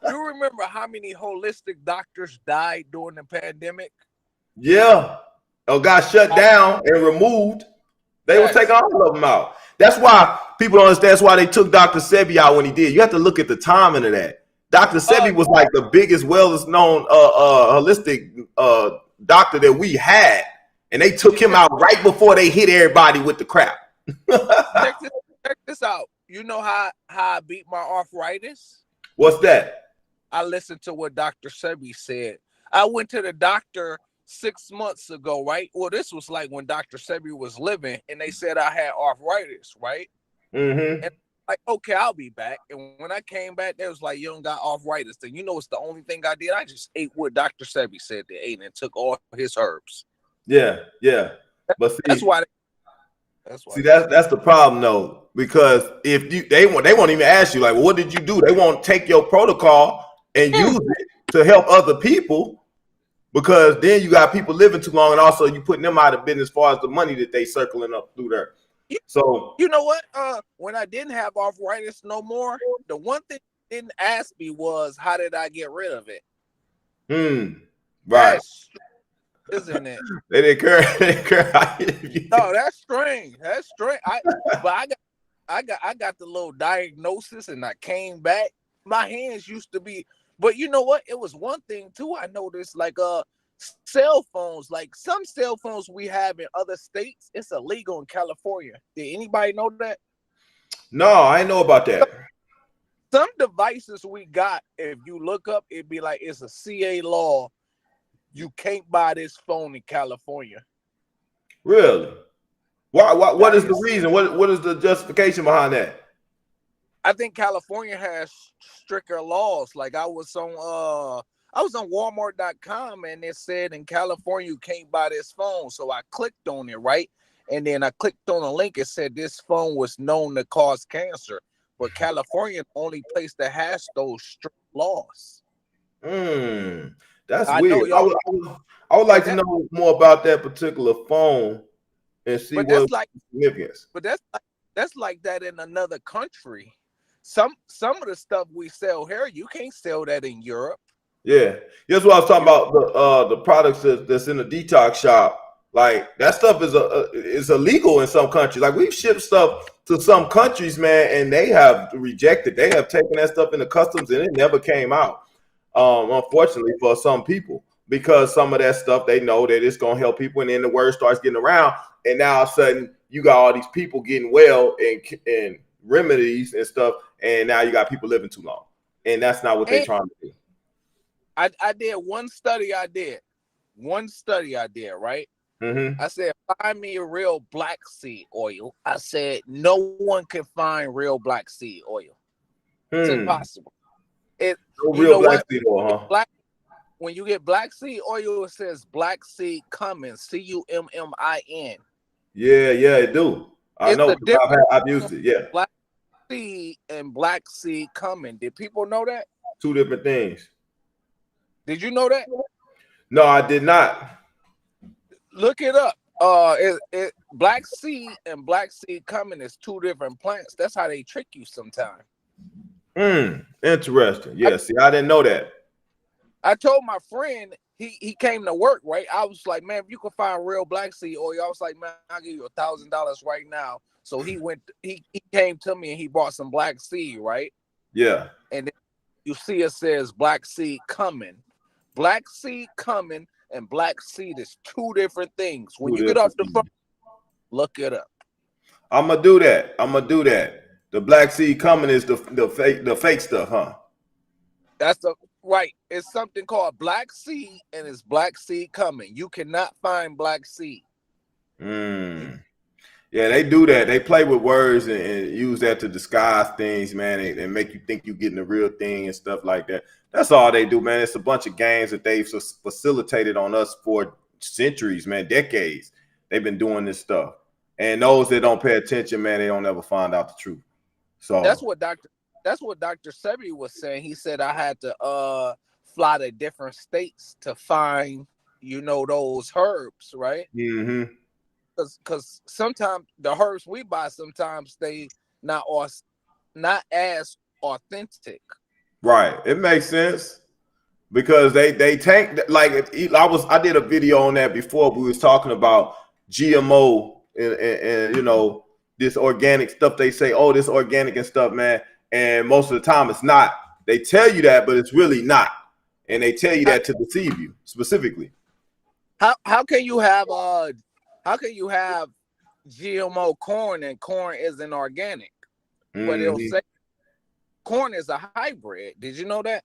You remember how many holistic doctors died during the pandemic? Yeah. Or got shut down and removed. They were taking all of them out. That's why people don't understand. That's why they took Dr. Sebi out when he did. You have to look at the timing of that. Dr. Sebi was like the biggest, well-known holistic doctor that we had. And they took him out right before they hit everybody with the crap. Check this out. You know how I beat my arthritis? What's that? I listened to what Dr. Sebi said. I went to the doctor 6 months ago, right? Well, this was like when Dr. Sebi was living, and they said I had arthritis, right? Mm-hmm. And like, okay, I'll be back. And when I came back, they was like, you don't got arthritis. Then you know it's the only thing I did. I just ate what Dr. Sebi said they ate and took all his herbs. Yeah. But see, that's why. That's the problem though, because if they won't even ask you like, well, what did you do? They won't take your protocol and use it to help other people, because then you got people living too long, and also you putting them out of business as far as the money that they circling up through there. So you know what? When I didn't have arthritis no more, the one thing they didn't ask me was how did I get rid of it? Right. Isn't it? They didn't care. No, that's strange. That's strange. But I got the little diagnosis and I came back. My hands used to be, but you know what? It was one thing too. I noticed like cell phones, like some cell phones we have in other states, it's illegal in California. Did anybody know that? No, I didn't know about that. Some devices we got, if you look up, it'd be like it's a CA law. You can't buy this phone in California. Really? Why? What is the reason? What is the justification behind that? I think California has stricter laws. Like I was on Walmart.com and it said in California you can't buy this phone. So I clicked on it, right? And then I clicked on a link. It said this phone was known to cause cancer, but California only place that has those strict laws. That's weird. I would like to know more about that particular phone and see what significance. But that's like that in another country. Some of the stuff we sell here, you can't sell that in Europe. Yeah, that's what I was talking about. The products that's in the detox shop, like that stuff is illegal in some countries. Like we've shipped stuff to some countries, man, and they have rejected. They have taken that stuff into customs and it never came out. Unfortunately for some people, because some of that stuff they know that it's gonna help people, and then the word starts getting around, and now all of a sudden you got all these people getting well and remedies and stuff, and now you got people living too long, and that's not what they're trying to do. I did one study. I did, right? Mm-hmm. I said, find me a real black seed oil. I said, no one can find real black seed oil. It's impossible. Real black seed oil, huh? When you get black seed oil, it says black seed Cummins, CUMMIN. Yeah, it do. I know. I've used it. Yeah. Black seed and black seed Cummins. Did people know that? Two different things. Did you know that? No, I did not. Look it up. Black seed and black seed Cummins is two different plants. That's how they trick you sometimes. Interesting. Yeah, I didn't know that. I told my friend, he came to work, right? I was like, man, if you can find real black seed oil, I was like, man, I'll give you $1,000 right now. So he came to me and he bought some black seed, right? Yeah. And you see it says black seed coming. Black seed coming and black seed is two different things. When you get off the phone, look it up. I'm gonna do that. The black seed coming is the fake stuff, huh? That's the right. It's something called black seed, and it's black seed coming. You cannot find black seed. Yeah, they do that. They play with words and use that to disguise things, man, and make you think you're getting the real thing and stuff like that. That's all they do, man. It's a bunch of games that they've facilitated on us for centuries, man, decades. They've been doing this stuff. And those that don't pay attention, man, they don't ever find out the truth. So that's what Dr. Sebi was saying. He said I had to fly to different states to find, those herbs, right? Mm-hmm. Because sometimes the herbs we buy, sometimes they not as authentic. Right. It makes sense because they tank, like I did a video on that before. We was talking about GMO and this organic stuff. They say, oh, this organic and stuff, man. And most of the time it's not. They tell you that, but it's really not. And they tell you that to deceive you specifically. How can you have GMO corn and corn isn't organic? Mm-hmm. But it'll say corn is a hybrid. Did you know that?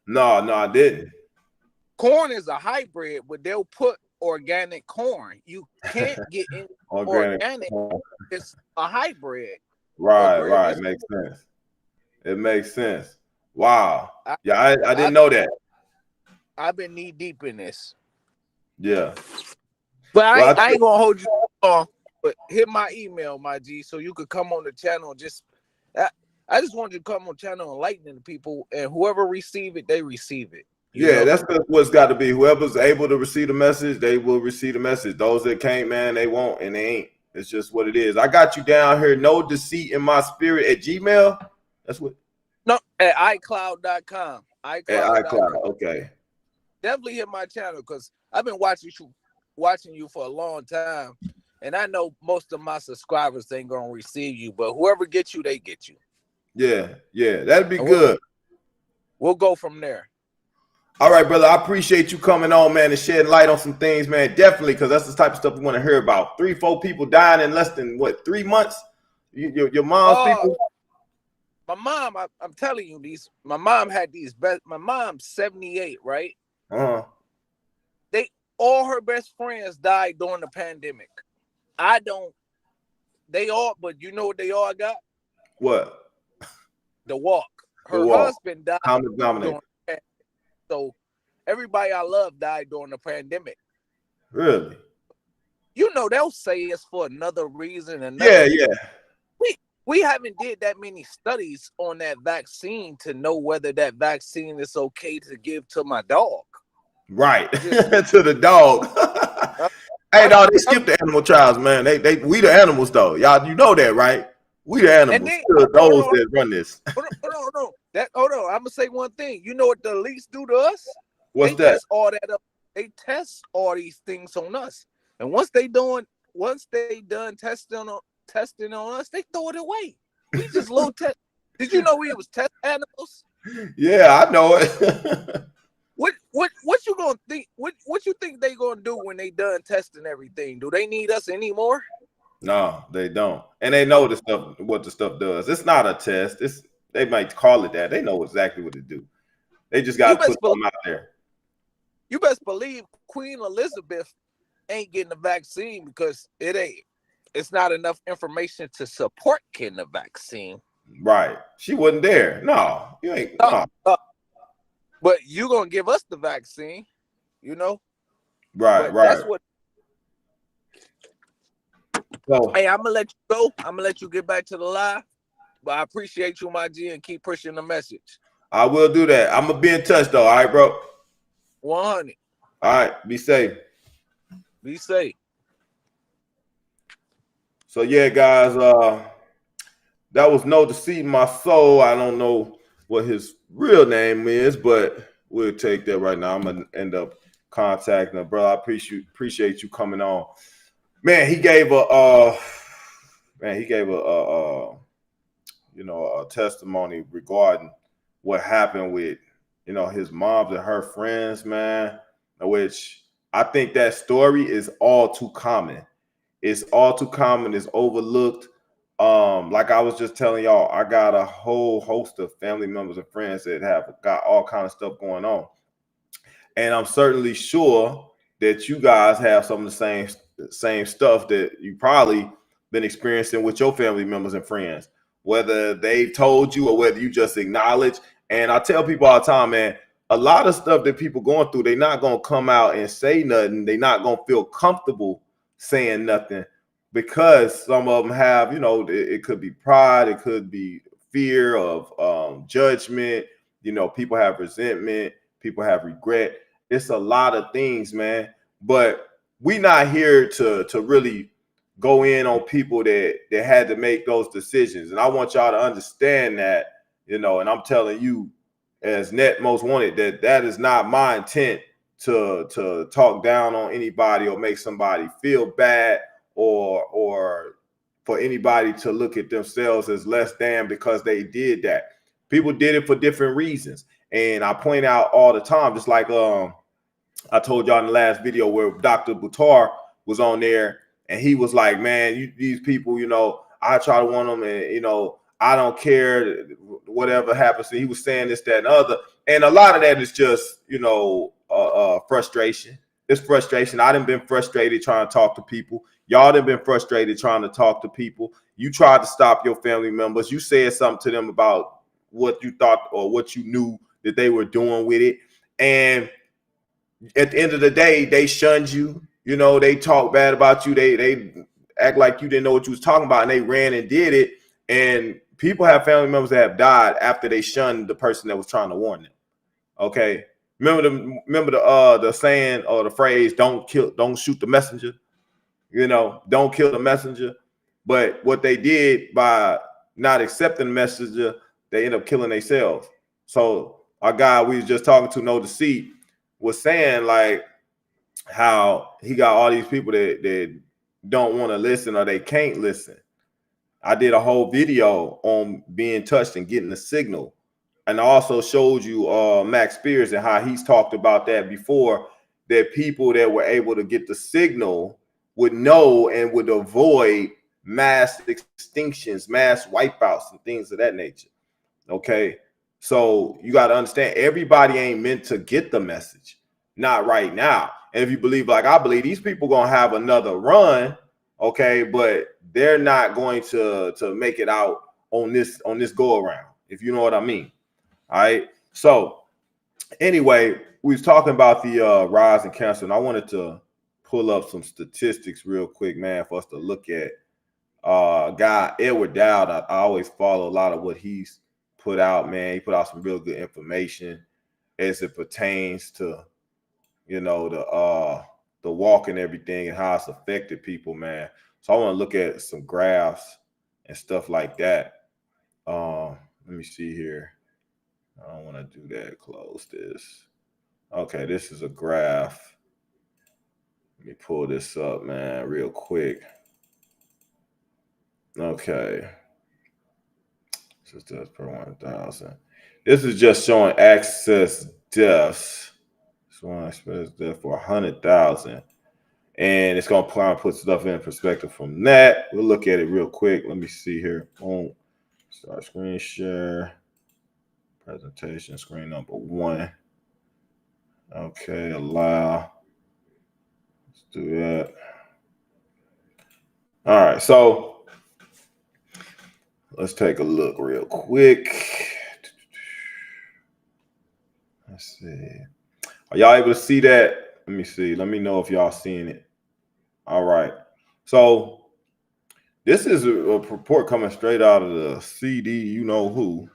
No, I didn't. Corn is a hybrid, but they'll put organic corn. You can't get in organic. It's a hybrid. Right. Makes sense. It makes sense. Wow. I didn't know that. I've been knee deep in this. Yeah. But I ain't gonna hold you long. But hit my email, my G, so you could come on the channel. I just want you to come on the channel enlightening the people, and whoever receive it, they receive it. That's what's got to be. Whoever's able to receive the message, they will receive the message. Those that can't, man, they won't, and they ain't. It's just what it is. I got you down here. No deceit in my spirit at Gmail. That's what. No, at iCloud.com. At iCloud. Okay. Definitely hit my channel because I've been watching you for a long time, and I know most of my subscribers ain't gonna receive you, but whoever gets you, they get you. Yeah, that'd be good. We'll go from there. All right, brother. I appreciate you coming on, man, and shedding light on some things, man. Definitely, because that's the type of stuff we want to hear about. 3-4 people dying in less than 3 months. Your mom's people. My mom, I'm telling you, my mom had these best. My mom's 78, right? All her best friends died during the pandemic. But you know what they all got? What? The walk. Her husband died. So everybody I love died during the pandemic. Really? They'll say it's for another reason. Yeah. We haven't did that many studies on that vaccine to know whether that vaccine is okay to give to my dog. Right. To the dog. Hey, dog, they skip the animal trials, man. We the animals, though. Y'all, you know that, right? We the animals. Those that run this. Hold on. I'm gonna say one thing. You know what the elites do to us? What's that? Test all that up. They test all these things on us, and once they done testing on us, they throw it away. We just little test. Did you know we was test animals? Yeah, I know it. What you gonna think? What you think they gonna do when they done testing everything? Do they need us anymore? No, they don't, and they know what the stuff does. It's not a test. They might call it that. They know exactly what it do. They just got to put them out there. You best believe Queen Elizabeth ain't getting the vaccine because it's not enough information to support getting the vaccine. Right. She wasn't there. No, you ain't. No. But you gonna give us the vaccine, Right. That's what. So, hey, I'm gonna let you go. I'm gonna let you get back to the live. But I appreciate you, my G, and keep pushing the message. I will do that. I'm gonna be in touch, though. All right, bro. 100. All right. Be safe. Be safe. So yeah, guys. That was No Deceit in My Soul. I don't know what his real name is, but we'll take that right now. I'm gonna end up contacting him, bro. I appreciate you coming on. Man, he gave a a testimony regarding what happened with, his moms and her friends, man, which I think that story is all too common. It's all too common. It's overlooked. Like I was just telling y'all, I got a whole host of family members and friends that have got all kind of stuff going on. And I'm certainly sure that you guys have some of the same stuff that you probably been experiencing with your family members and friends, whether they've told you or whether you just acknowledge. And I tell people all the time, man, a lot of stuff that people going through, they're not going to come out and say nothing. They're not going to feel comfortable saying nothing because some of them have, it could be pride. It could be fear of judgment. People have resentment. People have regret. It's a lot of things, man. But we're not here to really go in on people that had to make those decisions. And I want y'all to understand that, and I'm telling you as Net Most Wanted that is not my intent to talk down on anybody or make somebody feel bad or for anybody to look at themselves as less than because they did that. People did it for different reasons. And I point out all the time, just like I told y'all in the last video where Dr. Buttar was on there and he was like, man, these people, I try to want them and, I don't care whatever happens. He was saying this, that, and other. And a lot of that is just, frustration. It's frustration. I done been frustrated trying to talk to people. Y'all done been frustrated trying to talk to people. You tried to stop your family members. You said something to them about what you thought or what you knew that they were doing with it. And at the end of the day, they shunned you. They talk bad about you. They act like you didn't know what you was talking about, and they ran and did it. And people have family members that have died after they shunned the person that was trying to warn them. Okay, remember the saying or the phrase, don't shoot the messenger. Don't kill the messenger. But what they did by not accepting the messenger, they end up killing themselves. So our guy we was just talking to, No Deceit, was saying like how he got all these people that don't want to listen or they can't listen. I did a whole video on being touched and getting the signal. And I also showed you Max Spears and how he's talked about that before, that people that were able to get the signal would know and would avoid mass extinctions, mass wipeouts, and things of that nature. Okay. So you got to understand, everybody ain't meant to get the message. Not right now. And if you believe, like I believe, these people going to have another run. Okay. But they're not going to make it out on this go around, if you know what I mean. All right. So anyway, we was talking about the rise in cancer, and I wanted to pull up some statistics real quick, man, for us to look at. Guy Edward Dowd, I always follow a lot of what he's put out, man. He put out some real good information as it pertains to, the walk and everything and how it's affected people, man. So I want to look at some graphs and stuff like that. Let me see here. I don't want to do that. Close this. Okay, this is a graph. Let me pull this up, man, real quick. Okay. This is deaths per 1,000. This is just showing excess deaths. This one excess death for 100,000. And it's going to put stuff in perspective from that. We'll look at it real quick. Let me see here. Boom. Start screen share. Presentation screen number 1. Okay, allow. Let's do that. All right, so let's take a look real quick. Let's see. Are y'all able to see that? Let me see. Let me know if y'all seeing it. All right. So this is a report coming straight out of the CD, you know who.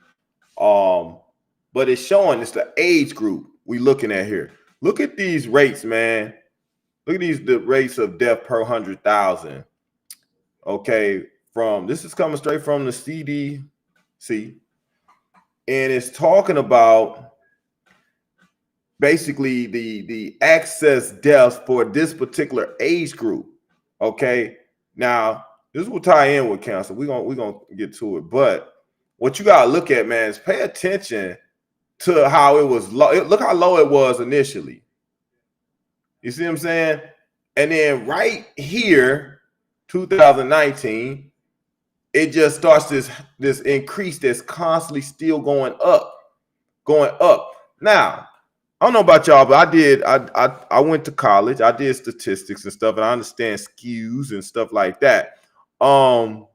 But it's showing it's the age group we looking at here. Look at these rates, man. Look at the rates of death per 100,000. Okay, this is coming straight from the CDC, and it's talking about basically the excess deaths for this particular age group. Okay, now this will tie in with cancer. We're gonna get to it, but what you got to look at, man, is pay attention to how it was low. Look how low it was initially. You see what I'm saying? And then right here, 2019, it just starts this increase that's constantly still going up. Now, I don't know about y'all, but I went to college. I did statistics and stuff, and I understand skews and stuff like that. But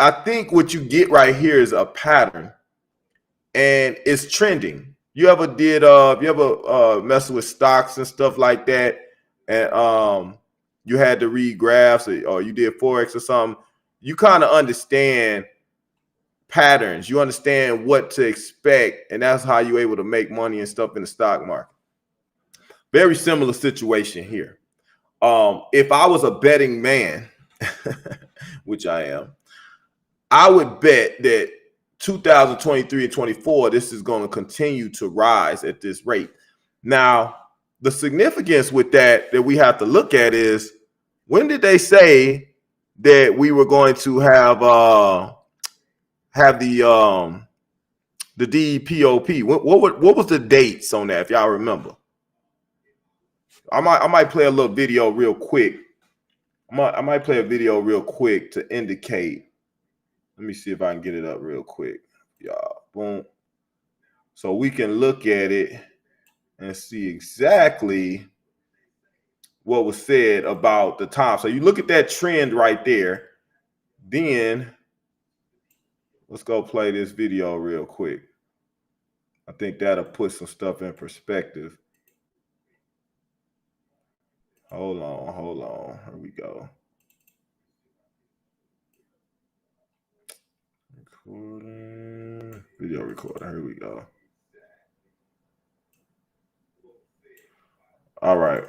I think what you get right here is a pattern, and it's trending. You ever mess with stocks and stuff like that, and you had to read graphs or you did Forex or something, you kind of understand patterns. You understand what to expect, and that's how you're able to make money and stuff in the stock market. Very similar situation here. If I was a betting man, which I am, I would bet that 2023 and 24, this is going to continue to rise at this rate. The significance with that we have to look at is, when did they say that we were going to have the DPOP? What was the dates on that, if y'all remember? I might play a little video real quick. I might play a video real quick to indicate. Let me see if I can get it up real quick, y'all. Boom. So we can look at it and see exactly what was said about the time. So you look at that trend right there. Then let's go play this video real quick. I think that'll put some stuff in perspective. Hold on. Here we go. Recording. Video recorder. Here we go. All right.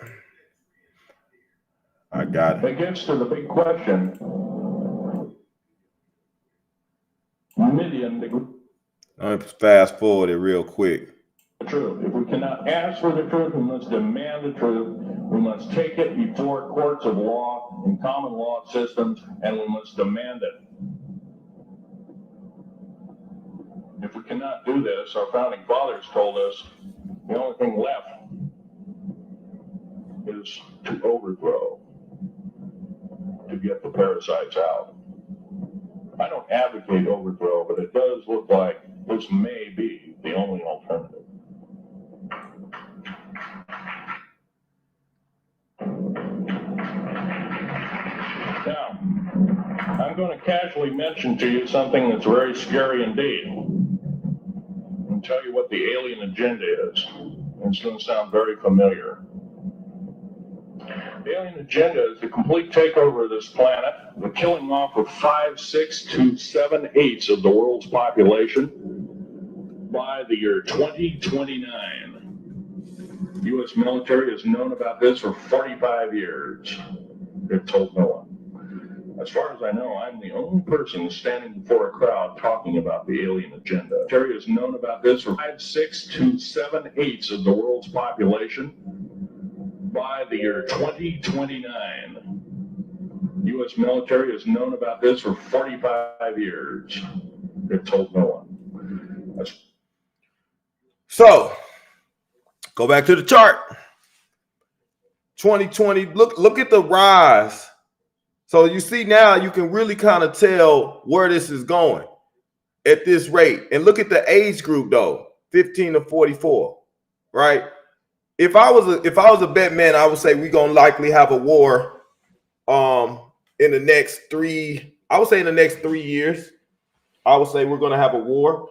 I got it. It gets to the big question. Let me fast forward it real quick. Truth. If we cannot ask for the truth, we must demand the truth. We must take it before courts of law and common law systems, and we must demand it. If we cannot do this, our founding fathers told us the only thing left is to overthrow, to get the parasites out. I don't advocate overthrow, but it does look like this may be the only alternative. Now, I'm going to casually mention to you something that's very scary indeed, and tell you what the alien agenda is. It's going to sound very familiar. The alien agenda is the complete takeover of this planet, the killing off of 5, 6 to 7/8 of the world's population by the year 2029. The U.S. military has known about this for 45 years. They've told no one. As far as I know, I'm the only person standing before a crowd talking about the alien agenda. The military has known about this for 5, 6 to 7/8 of the world's population by the year 2029. The U.S. military has known about this for 45 years. They've told no one. So, go back to the chart. 2020, look at the rise. So you see now, you can really kind of tell where this is going at this rate. And look at the age group though, 15 to 44, right? If I was a bet man, I would say we're gonna likely have a war in the next 3 years. I would say we're gonna have a war.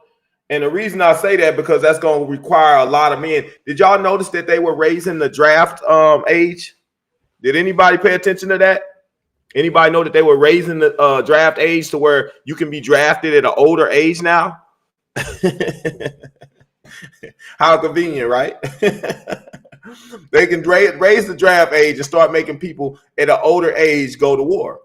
And the reason I say that, because that's gonna require a lot of men. Did y'all notice that they were raising the draft age? Did anybody pay attention to that? Anybody know that they were raising the draft age to where you can be drafted at an older age now? How convenient, right? They can raise the draft age and start making people at an older age go to war.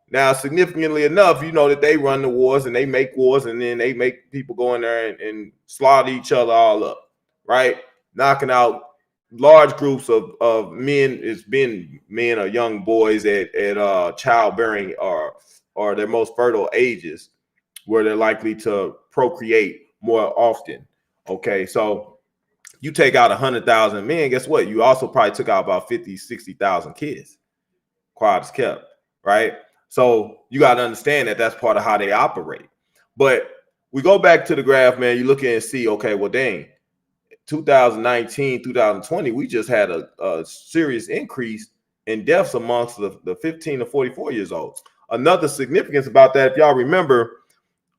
Now, significantly enough, you know that they run the wars and they make wars, and then they make people go in there and slaughter each other all up, right? Knocking out large groups of men. It's been men or young boys at childbearing or their most fertile ages, where they're likely to procreate more often. Okay, so you take out 100,000 men, guess what? You also probably took out about 50, 60,000 kids. Quiet as kept, right? So you got to understand that that's part of how they operate. But we go back to the graph, man. You look at it and see, okay, well, dang, 2019, 2020, we just had a serious increase in deaths amongst the 15 to 44 years old. Another significance about that, if y'all remember,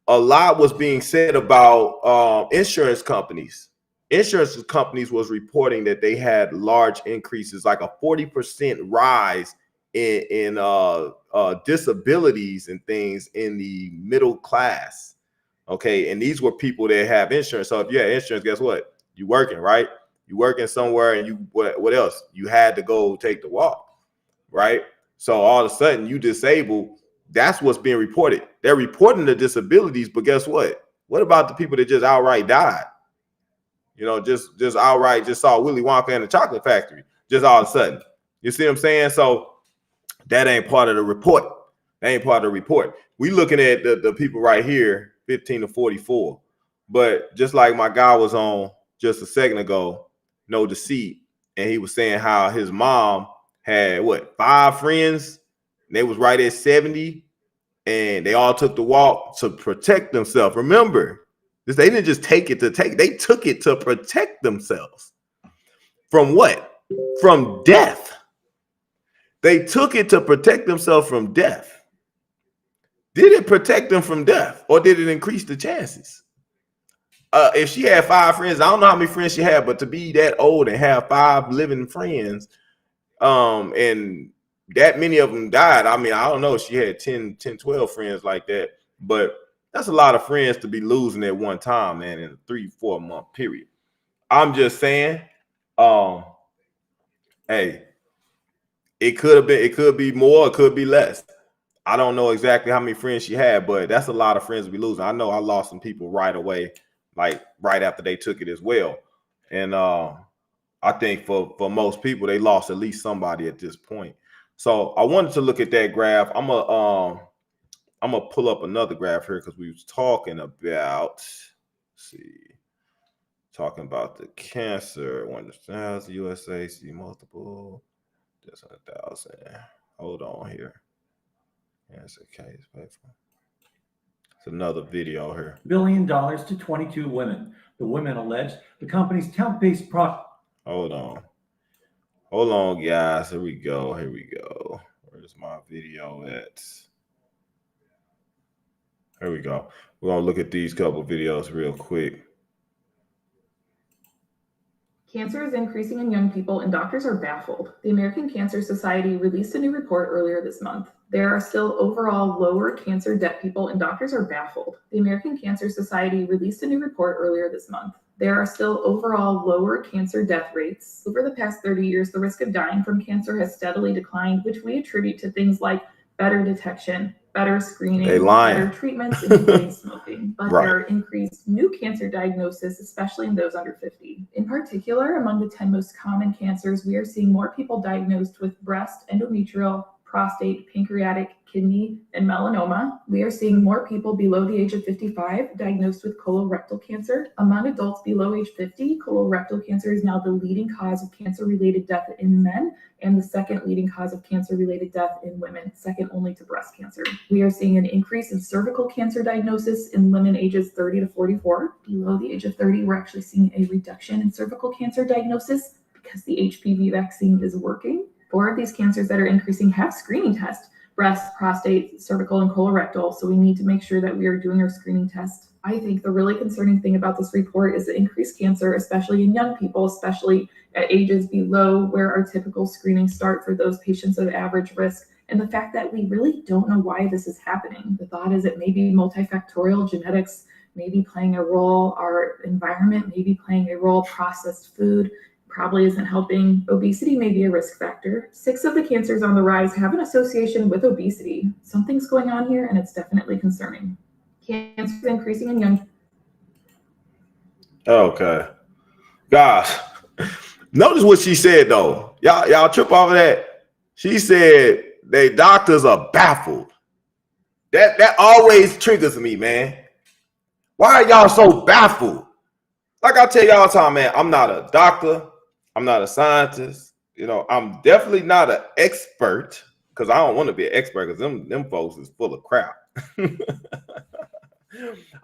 a lot was being said about insurance companies. Insurance companies was reporting that they had large increases, like a 40% rise in disabilities and things in the middle class. Okay, and these were people that have insurance. So if you have insurance, guess what? You working, right? You working somewhere, and you what else? You had to go take the walk, right? So all of a sudden you disabled. That's what's being reported. They're reporting the disabilities, but guess what? What about the people that just outright died? You know, just outright just saw Willy Wonka in the chocolate factory, just all of a sudden. You see what I'm saying? So that ain't part of the report. That ain't part of the report. We looking at the people right here, 15 to 44. But just like my guy was on just a second ago, No Deceit, and he was saying how his mom had 5 friends, and they was right at 70, and they all took the walk to protect themselves. Remember, they didn't just take it to take, they took it to protect themselves. From what? From death. They took it to protect themselves from death. Did it protect them from death, or did it increase the chances? If she had 5 friends, I don't know how many friends she had, but to be that old and have 5 living friends, and that many of them died. I mean, I don't know if she had 10, 12 friends like that, but that's a lot of friends to be losing at one time, man, in a 3-4 month period. I'm just saying, hey, it could be more, it could be less. I don't know exactly how many friends she had, but that's a lot of friends to be losing. I know I lost some people right away, like right after they took it as well. And I think for most people, they lost at least somebody at this point. So I wanted to look at that graph. I'm gonna pull up another graph here because we was talking about, talking about the cancer. 1,000 USA, see multiple. Just 1,000. Hold on here. Cancer case paper. It's another video here. $1 billion to 22 women. The women allege the company's talent-based product. Hold on, guys. Here we go. Where's my video at? Here we go. We're gonna look at these couple videos real quick. Cancer is increasing in young people, and doctors are baffled. The American Cancer Society released a new report earlier this month. There are still overall lower cancer death people, and doctors are baffled. The American Cancer Society released a new report earlier this month. There are still overall lower cancer death rates. Over the past 30 years, the risk of dying from cancer has steadily declined, which we attribute to things like better detection, better screening, better treatments, including smoking. But there are increased new cancer diagnoses, especially in those under 50. In particular, among the 10 most common cancers, we are seeing more people diagnosed with breast, endometrial, prostate, pancreatic, kidney, and melanoma. We are seeing more people below the age of 55 diagnosed with colorectal cancer. Among adults below age 50, colorectal cancer is now the leading cause of cancer-related death in men and the second leading cause of cancer-related death in women, second only to breast cancer. We are seeing an increase in cervical cancer diagnosis in women ages 30 to 44. Below the age of 30, we're actually seeing a reduction in cervical cancer diagnosis because the HPV vaccine is working. 4 of these cancers that are increasing have screening tests: breast, prostate, cervical, and colorectal. So we need to make sure that we are doing our screening test. I think the really concerning thing about this report is the increased cancer, especially in young people, especially at ages below where our typical screenings start for those patients of average risk. And the fact that we really don't know why this is happening. The thought is it may be multifactorial, genetics may be playing a role, our environment may be playing a role, processed food probably isn't helping. Obesity may be a risk factor. 6 of the cancers on the rise have an association with obesity. Something's going on here, and it's definitely concerning. Cancer is increasing in young. Okay. Gosh, notice what she said, though. Y'all trip off of that. She said they doctors are baffled. That always triggers me, man. Why are y'all so baffled? Like I tell y'all all the time, man, I'm not a doctor. I'm not a scientist. You know, I'm definitely not an expert because I don't want to be an expert because them folks is full of crap.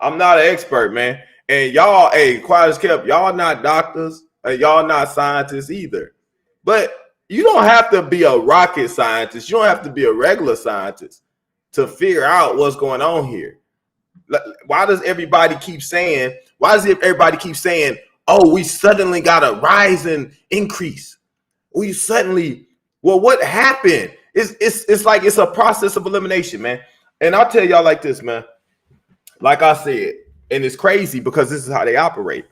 I'm not an expert, man. And y'all, hey, quiet as kept, y'all not doctors and y'all not scientists either. But you don't have to be a rocket scientist. You don't have to be a regular scientist to figure out what's going on here. Why does everybody keep saying, oh, we suddenly got a rise and increase? We suddenly, well, what happened? It's like it's a process of elimination, man. And I'll tell y'all like this, man. Like I said, and it's crazy because this is how they operate.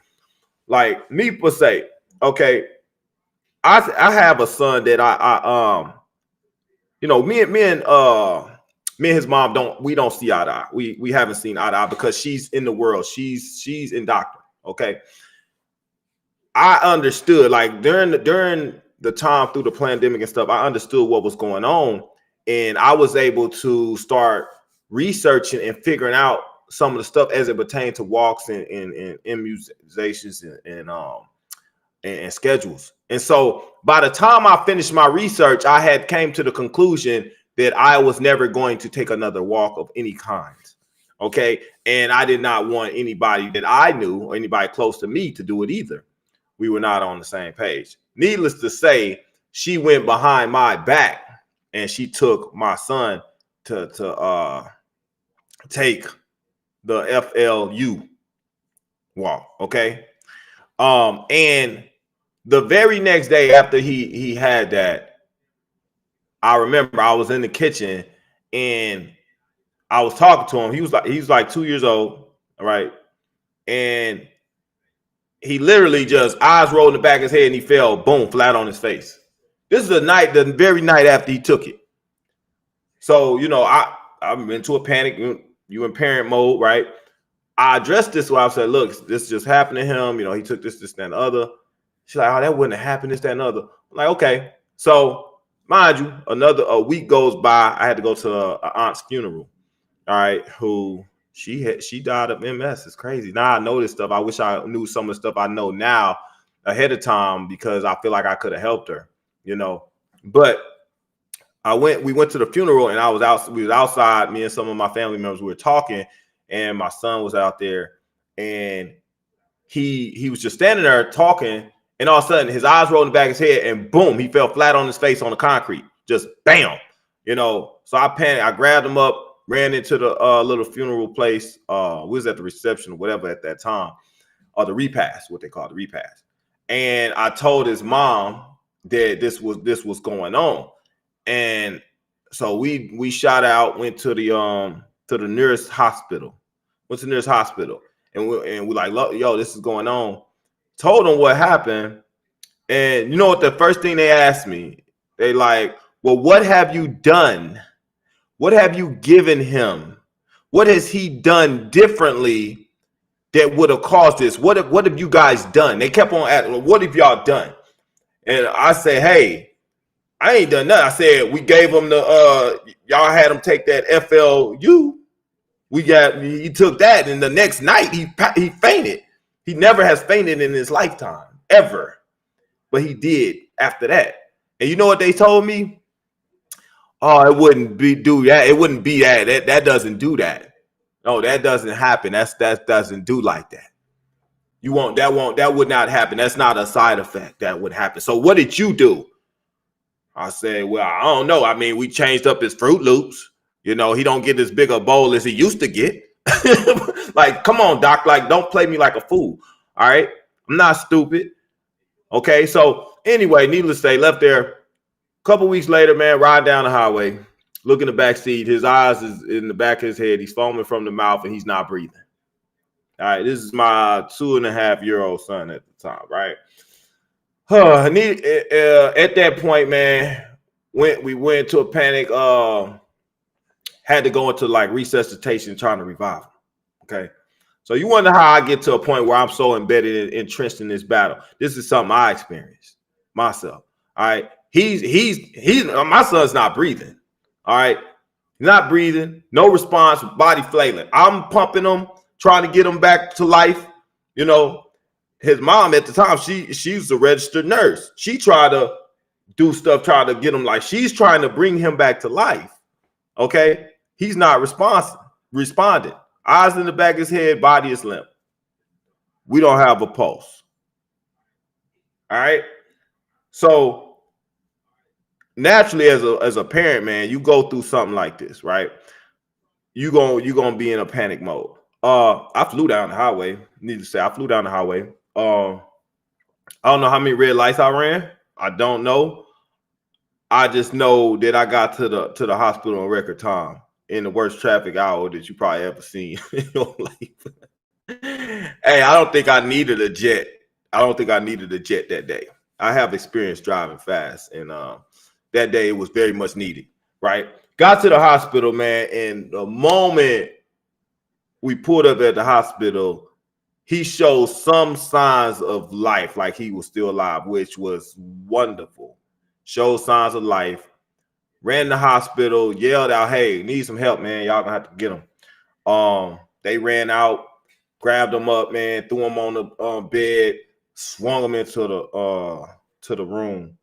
Like me per se, okay, I have a son that I you know, me and his mom don't see eye to eye. We haven't seen eye to eye because she's in the world. She's in doctor. Okay. I understood like during the time through the pandemic and stuff, I understood what was going on. And I was able to start researching and figuring out some of the stuff as it pertained to walks and immunizations and schedules. And so by the time I finished my research, I had came to the conclusion that I was never going to take another walk of any kind. Okay. And I did not want anybody that I knew or anybody close to me to do it either. We were not on the same page. Needless to say, she went behind my back and she took my son to take the FLU walk. Okay. And the very next day after he had that, I remember I was in the kitchen and I was talking to him. He was like 2 years old. All right. And he literally just eyes rolled in the back of his head and he fell, boom, flat on his face. This is the very night after he took it. So, you know, I'm into a panic. You in parent mode, right? I addressed this where I said, look, this just happened to him. You know, he took this, that, and the other. She's like, oh, that wouldn't have happened, this, that, and the other. I'm like, okay. So, mind you, a week goes by. I had to go to an aunt's funeral. All right, who she died of MS. It's crazy. Now I know this stuff. I wish I knew some of the stuff I know now ahead of time because I feel like I could have helped her, you know. But we went to the funeral and we was outside, me and some of my family members, we were talking, and my son was out there and he was just standing there talking, and all of a sudden his eyes rolled in the back of his head and boom, he fell flat on his face on the concrete. Just bam, you know. So I panicked. I grabbed him up, ran into the little funeral place. We was at the reception or whatever at that time, or the repast, what they call the repast. And I told his mom that this was going on. And so we shot out, went to the nearest hospital. Went to the nearest hospital, and we like, yo, this is going on. Told them what happened, and you know what? The first thing they asked me, they like, well, what have you done? What have you given him? What has he done differently that would have caused this? What have you guys done? They kept on asking, what have y'all done? And I say, hey, I ain't done nothing. I said, we gave him y'all had him take that FLU. He took that, and the next night he fainted. He never has fainted in his lifetime, ever. But he did after that. And you know what they told me? Oh, it wouldn't be that. It wouldn't be that. That doesn't do that. No, that doesn't happen. That doesn't do like that. That would not happen. That's not a side effect that would happen. So what did you do? I said, well, I don't know. I mean, we changed up his Fruit Loops. You know, he don't get as big a bowl as he used to get. Like, come on, doc. Like, don't play me like a fool. All right. I'm not stupid. Okay. So anyway, needless to say, left there. A couple weeks later, man, ride down the highway, look in the back seat. His eyes is in the back of his head. He's foaming from the mouth and he's not breathing. All right. This is my 2.5-year-old son at the time. Right. At that point, man, we went to a panic. Had to go into like resuscitation, trying to revive him. Okay. So you wonder how I get to a point where I'm so embedded and entrenched in this battle. This is something I experienced myself. All right. He's my son's not breathing. All right. Not breathing, no response, body flailing. I'm pumping him, trying to get him back to life. You know, his mom at the time, she's a registered nurse. She tried to do stuff, try to get him like she's trying to bring him back to life. Okay, he's not responding. Eyes in the back of his head, body is limp. We don't have a pulse. All right. So naturally, as a parent, man, you go through something like this, right? You're gonna be in a panic mode. I flew down the highway. Need to say, I flew down the highway. I don't know how many red lights I ran. I don't know. I just know that I got to the hospital in record time in the worst traffic hour that you probably ever seen in your life. Hey, I don't think I needed a jet. I don't think I needed a jet that day. I have experience driving fast, and that day it was very much needed, right? Got to the hospital, man, and the moment we pulled up at the hospital, he showed some signs of life, like he was still alive, which was wonderful. Showed signs of life. Ran the hospital, yelled out, "Hey, need some help, man. Y'all gonna have to get him." They ran out, grabbed him up, man, threw him on the bed, swung him into the room,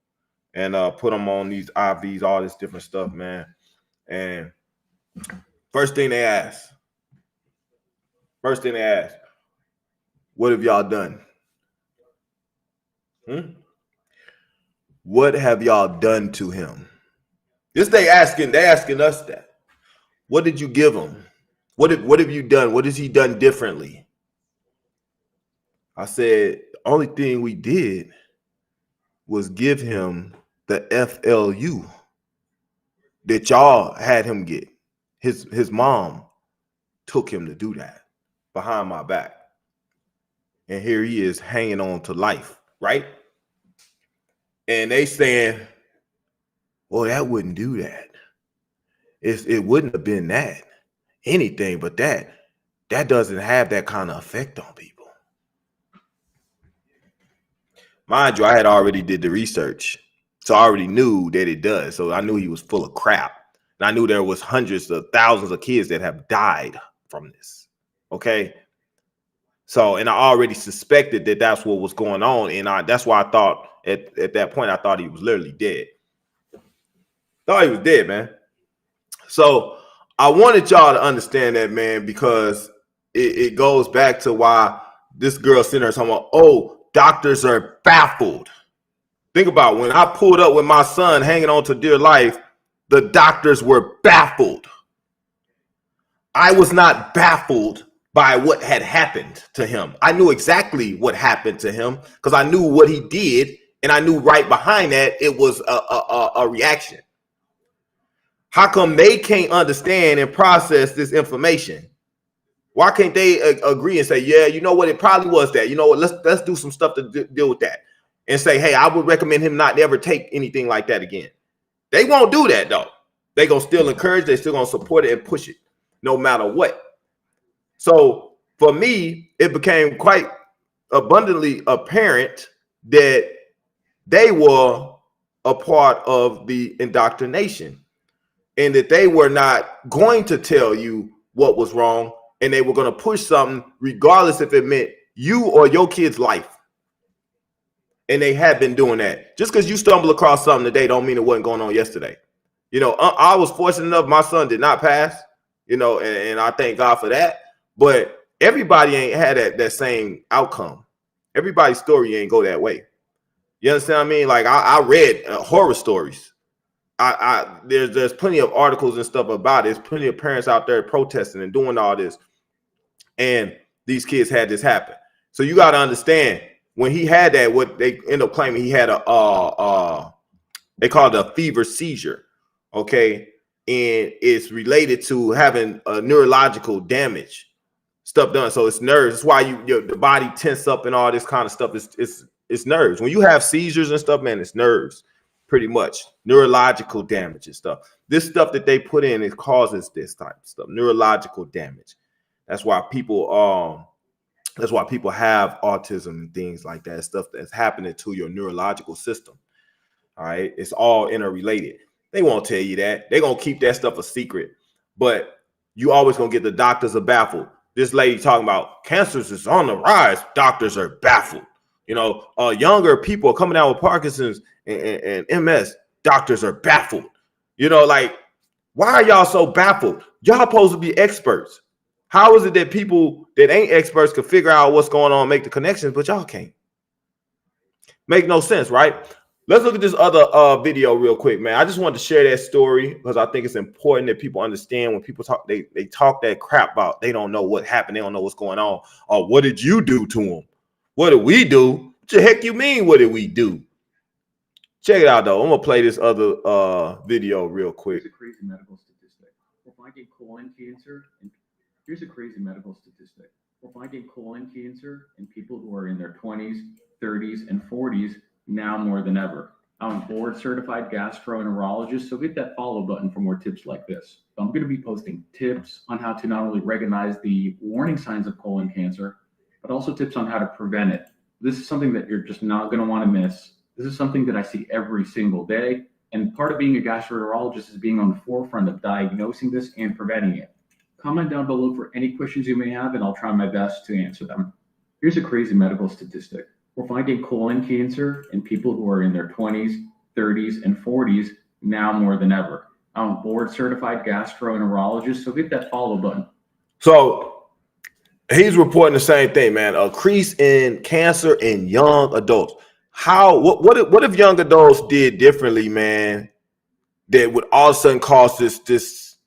and put him on these IVs, all this different stuff, man. And first thing they asked, what have y'all done? What have y'all done to him? This they asking us that. What did you give him? What have you done? What has he done differently? I said, the only thing we did was give him the FLU that y'all had him get. His mom took him to do that behind my back. And here he is hanging on to life, right? And they saying, well, that wouldn't do that. It wouldn't have been that. Anything but that. That doesn't have that kind of effect on people. Mind you, I had already did the research. So I already knew that it does. So I knew he was full of crap. And I knew there was hundreds of thousands of kids that have died from this. Okay? So, and I already suspected that that's what was going on. And that's why I thought at that point, I thought he was literally dead. Thought he was dead, man. So I wanted y'all to understand that, man, because it goes back to why this girl sitting there talking about, oh, doctors are baffled. Think about when I pulled up with my son hanging on to dear life, the doctors were baffled. I was not baffled by what had happened to him. I knew exactly what happened to him because I knew what he did, and I knew right behind that it was a reaction. How come they can't understand and process this information? Why can't they agree and say, yeah, you know what, it probably was that. You know what, let's do some stuff to deal with that. And say, hey, I would recommend him not ever take anything like that again. They won't do that, though. They're going to still encourage, they're still going to support it and push it no matter what. So for me, it became quite abundantly apparent that they were a part of the indoctrination and that they were not going to tell you what was wrong, and they were going to push something regardless if it meant you or your kid's life. And they have been doing that. Just because you stumble across something today don't mean it wasn't going on yesterday. You know, I was fortunate enough, my son did not pass, you know, and I thank God for that. But everybody ain't had that same outcome. Everybody's story ain't go that way. You understand what I mean? Like I read horror stories. There's plenty of articles and stuff about it. There's plenty of parents out there protesting and doing all this. And these kids had this happen. So you got to understand, when he had that, what they end up claiming, he had they call it a fever seizure. Okay. And it's related to having a neurological damage stuff done. So it's nerves. That's why the body tense up and all this kind of stuff. It's nerves. When you have seizures and stuff, man, it's nerves, pretty much neurological damage and stuff. This stuff that they put in, it causes this type of stuff, neurological damage. That's why people have autism and things like that, stuff that's happening to your neurological system. All right. It's all interrelated. They won't tell you that. They're going to keep that stuff a secret. but you always gonna get the doctors are baffled. This lady talking about cancers is on the rise. Doctors are baffled. You know, younger people are coming out with Parkinson's and MS. Doctors are baffled. You know, like, why are y'all so baffled? Y'all supposed to be experts. How is it that people that ain't experts can figure out what's going on, make the connections, but y'all can't? Make no sense, right? Let's look at this other video real quick, man. I just wanted to share that story because I think it's important that people understand when people talk, they talk that crap about they don't know what happened, they don't know what's going on, or what did you do to them? What did we do? What the heck you mean, what did we do? Check it out, though. I'm going to play this other video real quick. Here's a crazy medical statistic. We're finding colon cancer. Here's a crazy medical statistic. We're finding colon cancer in people who are in their 20s, 30s, and 40s now more than ever. I'm a board-certified gastroenterologist, so hit that follow button for more tips like this. I'm going to be posting tips on how to not only recognize the warning signs of colon cancer, but also tips on how to prevent it. This is something that you're just not going to want to miss. This is something that I see every single day. And part of being a gastroenterologist is being on the forefront of diagnosing this and preventing it. Comment down below for any questions you may have, and I'll try my best to answer them. Here's a crazy medical statistic. We're finding colon cancer in people who are in their 20s, 30s, and 40s now more than ever. I'm a board-certified gastroenterologist, so hit that follow button. So he's reporting the same thing, man. A increase in cancer in young adults. What if young adults did differently, man, that would all of a sudden cause this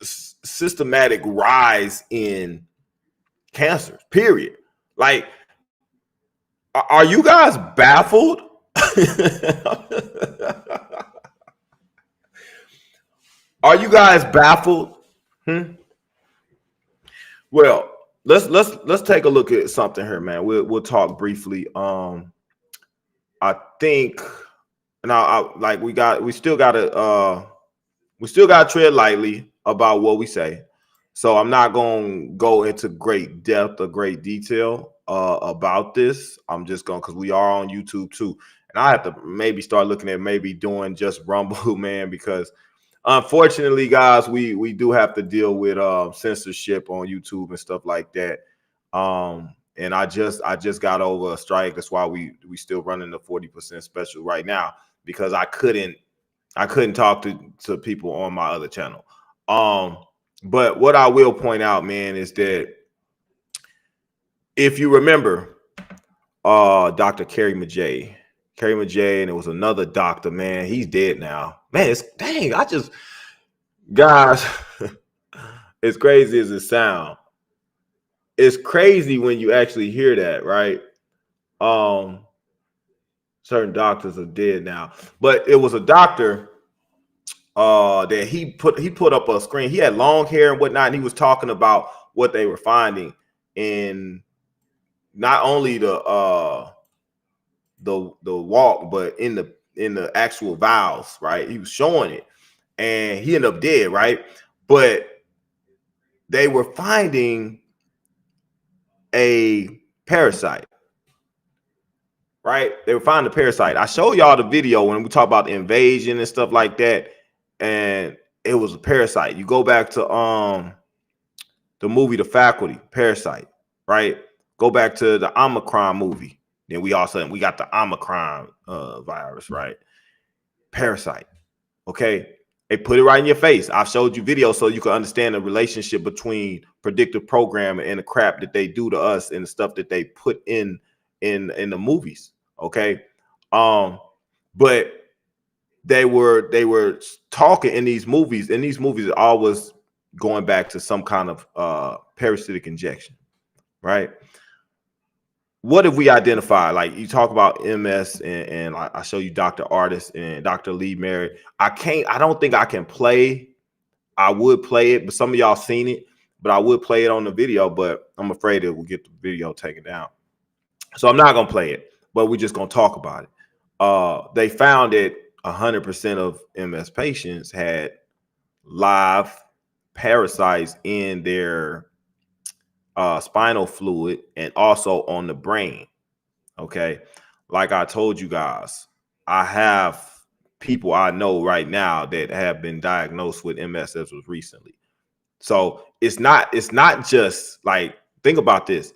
systematic rise in cancer, period? Like, are you guys baffled? Are you guys baffled? Well, let's take a look at something here, man. We'll talk briefly. I think now, we still gotta tread lightly about what we say. So I'm not gonna go into great depth or great detail about this. I'm just going, because we are on YouTube too, and I have to maybe start looking at maybe doing just Rumble, man, because unfortunately, guys, we do have to deal with censorship on YouTube and stuff like that. And I just got over a strike. That's why we still running the 40% special right now, because I couldn't talk to people on my other channel. But what I will point out, man, is that if you remember Dr. Kerry Majay, and it was another doctor, man, he's dead now. Man, guys, as crazy as it sounds, it's crazy when you actually hear that, right? Certain doctors are dead now, but it was a doctor that he put up a screen. He had long hair and whatnot, and he was talking about what they were finding in not only the walk, but in the actual vials, right? He was showing it, and he ended up dead, right? But they were finding a parasite, right? They were finding a parasite. I showed y'all the video when we talk about the invasion and stuff like that, and it was a parasite. You go back to the movie The Faculty, Parasite, right? Go back to the Omicron movie. Then we got the Omicron virus, right? Parasite. Okay. They put it right in your face. I've showed you videos so you can understand the relationship between predictive programming and the crap that they do to us and the stuff that they put in the movies. Okay. But they were talking in these movies, and these movies are always going back to some kind of parasitic injection, right? What if we identify, like you talk about MS and I show you Dr. Artist and Dr. Lee Merritt. I don't think I can play. I would play it, but some of y'all seen it, but I would play it on the video, but I'm afraid it will get the video taken down. So I'm not going to play it, but we're just going to talk about it. They found that 100% of MS patients had live parasites in their spinal fluid and also on the brain. Okay. Like I told you guys, I have people I know right now that have been diagnosed with MS as was recently. So it's not just like, think about this.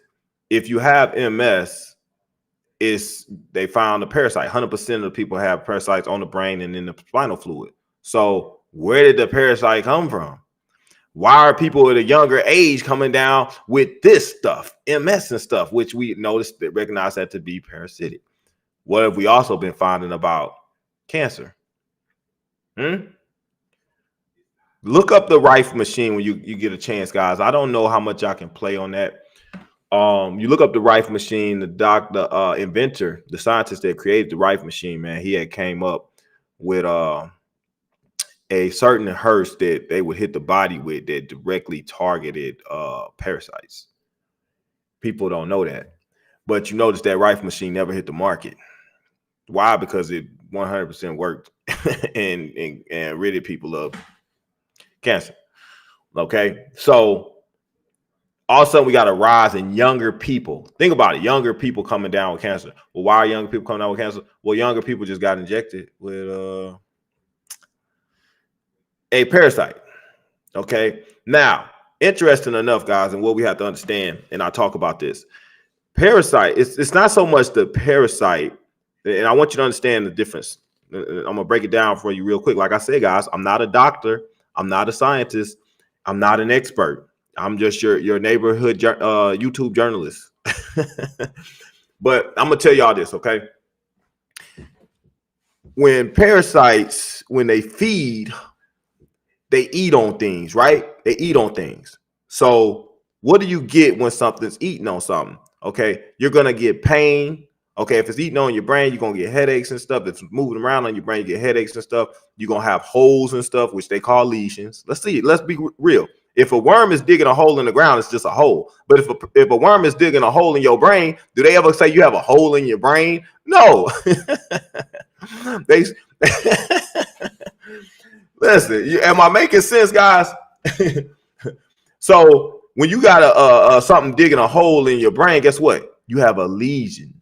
If you have MS, they found a parasite. 100% of the people have parasites on the brain and in the spinal fluid. So where did the parasite come from? Why are people at a younger age coming down with this stuff, MS and stuff, which we noticed that recognize that to be parasitic? What have we also been finding about cancer? Look up the Rife machine when you get a chance, guys. I don't know how much I can play on that. You look up the Rife machine, the inventor, the scientist that created the Rife machine, man, he had came up with a certain hearse that they would hit the body with that directly targeted parasites. People don't know that. But you notice that Rife machine never hit the market. Why? Because it 100% worked and ridded people of cancer. Okay, so all of a sudden we got a rise in younger people. Think about it, younger people coming down with cancer. Well, why are younger people coming down with cancer? Well, younger people just got injected with a parasite. Okay, now interesting enough, guys, and what we have to understand, and I talk about this parasite, it's not so much the parasite, and I want you to understand the difference. I'm gonna break it down for you real quick. Like I said, guys, I'm not a doctor, I'm not a scientist, I'm not an expert. I'm just your neighborhood YouTube journalist. But I'm gonna tell y'all this, okay? When parasites, when they feed, they eat on things, right? They eat on things. So what do you get when something's eating on something? Okay, you're gonna get pain. Okay, if it's eating on your brain, you're gonna get headaches and stuff. If it's moving around on your brain, you get headaches and stuff. You're gonna have holes and stuff, which they call lesions. Let's be real. If a worm is digging a hole in the ground, it's just a hole. But if a worm is digging a hole in your brain, do they ever say you have a hole in your brain? No. Listen, am I making sense, guys? So when you got something digging a hole in your brain, guess what? You have a lesion.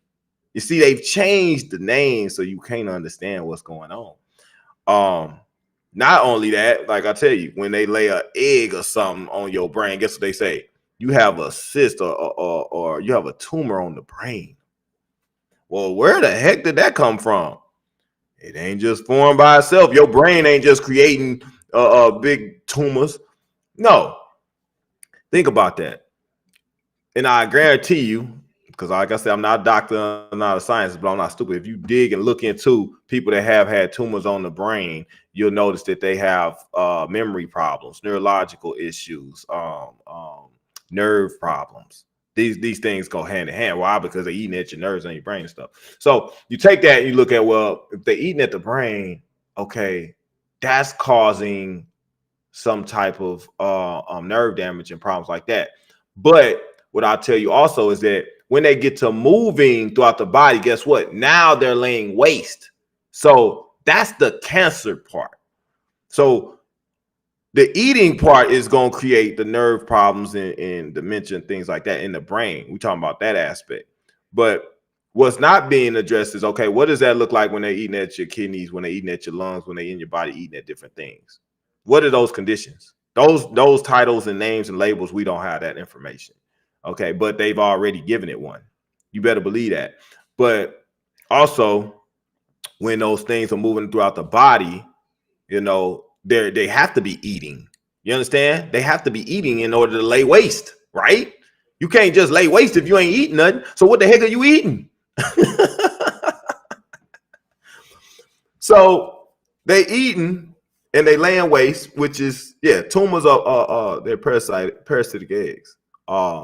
You see, they've changed the name so you can't understand what's going on. Not only that, like I tell you, when they lay an egg or something on your brain, guess what they say? You have a cyst or you have a tumor on the brain. Well, where the heck did that come from? It ain't just formed by itself. Your brain ain't just creating big tumors. No. Think about that. And I guarantee you, because like I said, I'm not a doctor, I'm not a scientist, but I'm not stupid. If you dig and look into people that have had tumors on the brain, you'll notice that they have memory problems, neurological issues, nerve problems. These things go hand in hand. Why? Because they're eating at your nerves and your brain and stuff. So you take that and you look at, well, if they're eating at the brain, okay, that's causing some type of nerve damage and problems like that. But what I'll tell you also is that when they get to moving throughout the body, guess what? Now they're laying waste. So that's the cancer part. So the eating part is going to create the nerve problems and dementia and things like that in the brain. We're talking about that aspect. But what's not being addressed is, okay, what does that look like when they're eating at your kidneys, when they're eating at your lungs, when they're in your body eating at different things? What are those conditions? Those titles and names and labels, we don't have that information. Okay, but they've already given it one. You better believe that. But also, when those things are moving throughout the body, you know, they have to be eating. You understand? They have to be eating in order to lay waste, right? You can't just lay waste if you ain't eating nothing. So what the heck are you eating? So they eating and they laying waste, which is, yeah, tumors are they're parasitic eggs.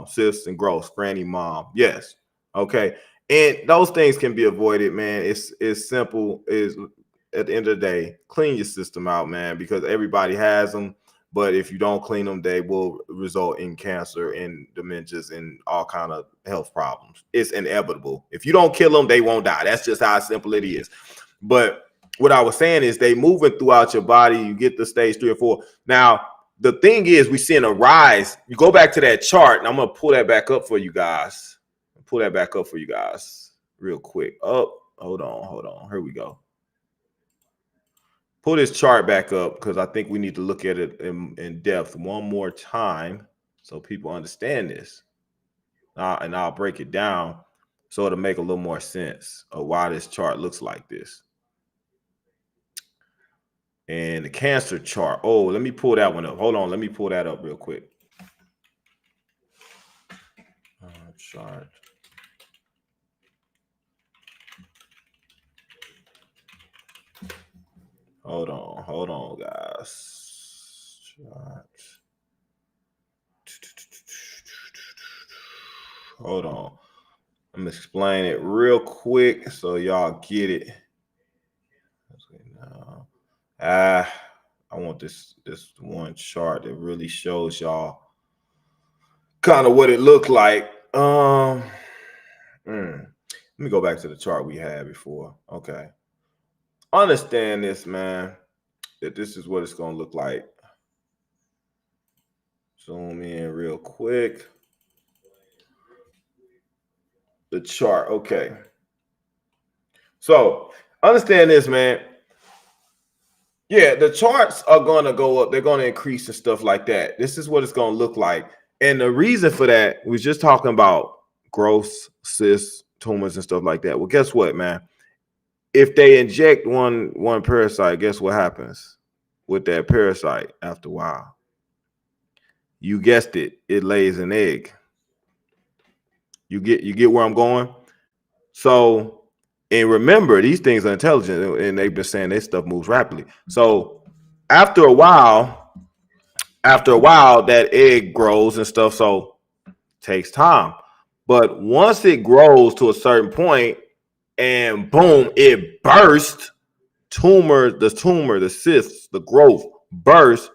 Cysts and growths, granny mom. Yes. Okay. And those things can be avoided, man. It's simple. Is at the end of the day, clean your system out, man, because everybody has them. But if you don't clean them, they will result in cancer and dementias and all kind of health problems. It's inevitable. If you don't kill them, they won't die. That's just how simple it is. But what I was saying is they moving throughout your body. You get to stage 3 or 4. Now, the thing is, we're seeing a rise. You go back to that chart, and I'm going to pull that back up for you guys. Pull that back up for you guys real quick. Oh, hold on. Here we go. pull this chart back up because I think we need to look at it in depth one more time so people understand this. And I'll break it down so it'll make a little more sense of why this chart looks like this. And the cancer chart. Oh, let me pull that one up. Hold on. Let me pull that up real quick. Chart. Hold on, guys. Chart. Hold on. I'm gonna explain it real quick so y'all get it. I want this one chart that really shows y'all kind of what it looked like. Let me go back to the chart we had before. Okay. Understand this, man, that this is what it's going to look like. Zoom in real quick. The chart. Okay. So understand this, man. Yeah, the charts are going to go up. They're going to increase and stuff like that. This is what it's going to look like. And the reason for that, we was just talking about growths, cysts, tumors, and stuff like that. Well, guess what, man? If they inject one parasite, guess what happens with that parasite after a while? You guessed it. It lays an egg. You get where I'm going? So, and remember, these things are intelligent, and they've been saying this stuff moves rapidly. So after a while, that egg grows and stuff. So it takes time. But once it grows to a certain point and boom, it bursts, the cysts, the growth bursts,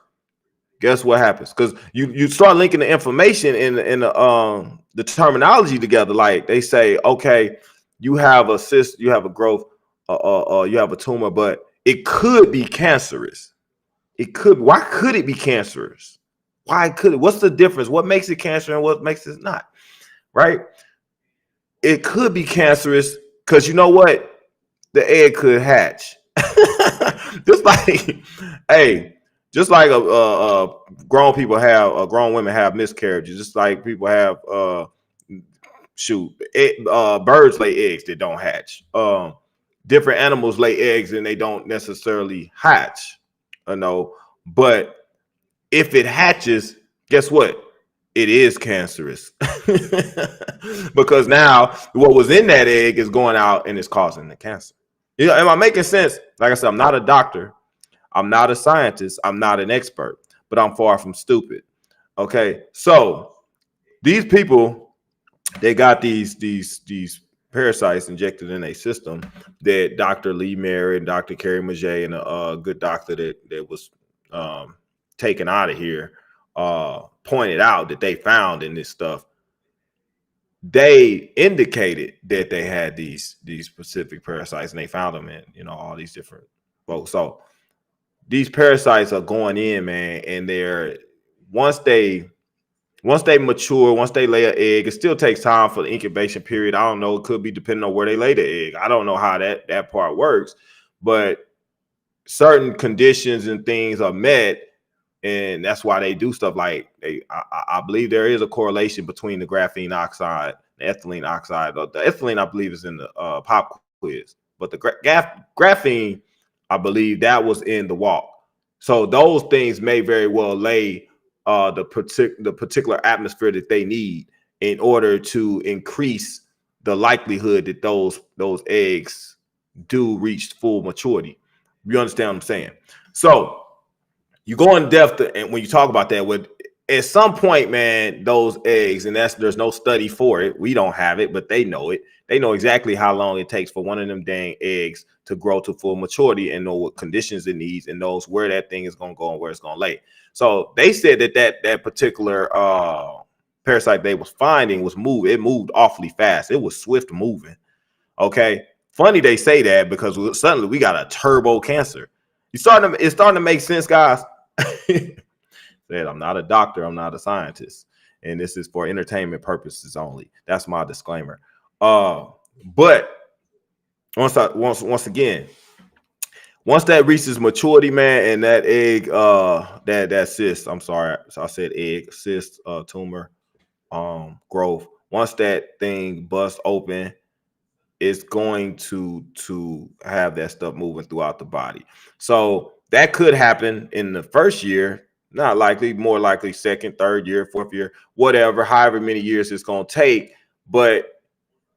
guess what happens? Because you start linking the information in the terminology together. Like they say, okay, you have a cyst, you have a growth, you have a tumor, but it could be cancerous. It could. Why could it be cancerous? Why could it? What's the difference? What makes it cancer and what makes it not? Right? It could be cancerous because you know what? The egg could hatch. Just like, hey, just like grown women have miscarriages. Just like people have birds lay eggs that don't hatch. Different animals lay eggs and they don't necessarily hatch. But if it hatches, guess what? It is cancerous because now what was in that egg is going out and it's causing the cancer. Am I making sense? Like I said, I'm not a doctor. I'm not a scientist. I'm not an expert, but I'm far from stupid. Okay. So these people, they got these parasites injected in a system that Dr. Lee Merritt and Dr. Carrie Majay and a good doctor that was taken out of here pointed out that they found in this stuff. They indicated that they had these specific parasites and they found them in all these different folks. So these parasites are going in, man, and they're once they mature, once they lay an egg, it still takes time for the incubation period. I don't know, it could be depending on where they lay the egg. I don't know how that part works, but certain conditions and things are met. And that's why they do stuff like I believe there is a correlation between the graphene oxide, the ethylene oxide. The ethylene, I believe, is in the pop quiz, but the graphene, I believe that was in the walk. So those things may very well lay the particular atmosphere that they need in order to increase the likelihood that those eggs do reach full maturity. You understand what I'm saying? So you go in depth, and when you talk about that, at some point, man, those eggs, and there's no study for it. We don't have it, but they know it. They know exactly how long it takes for one of them dang eggs to grow to full maturity and know what conditions it needs and knows where that thing is going to go and where it's going to lay. So they said that particular parasite they was finding was it moved awfully fast. It was swift moving. Okay. Funny they say that because suddenly we got a turbo cancer. It's starting to make sense, guys. Said I'm not a doctor, I'm not a scientist, and this is for entertainment purposes only. That's my disclaimer. But once again, Once that reaches maturity, man, and that egg, that cyst, I'm sorry, so I said egg, cyst, tumor, growth. Once that thing busts open, it's going to have that stuff moving throughout the body. So that could happen in the first year, not likely, more likely second, third year, fourth year, whatever, however many years it's going to take. But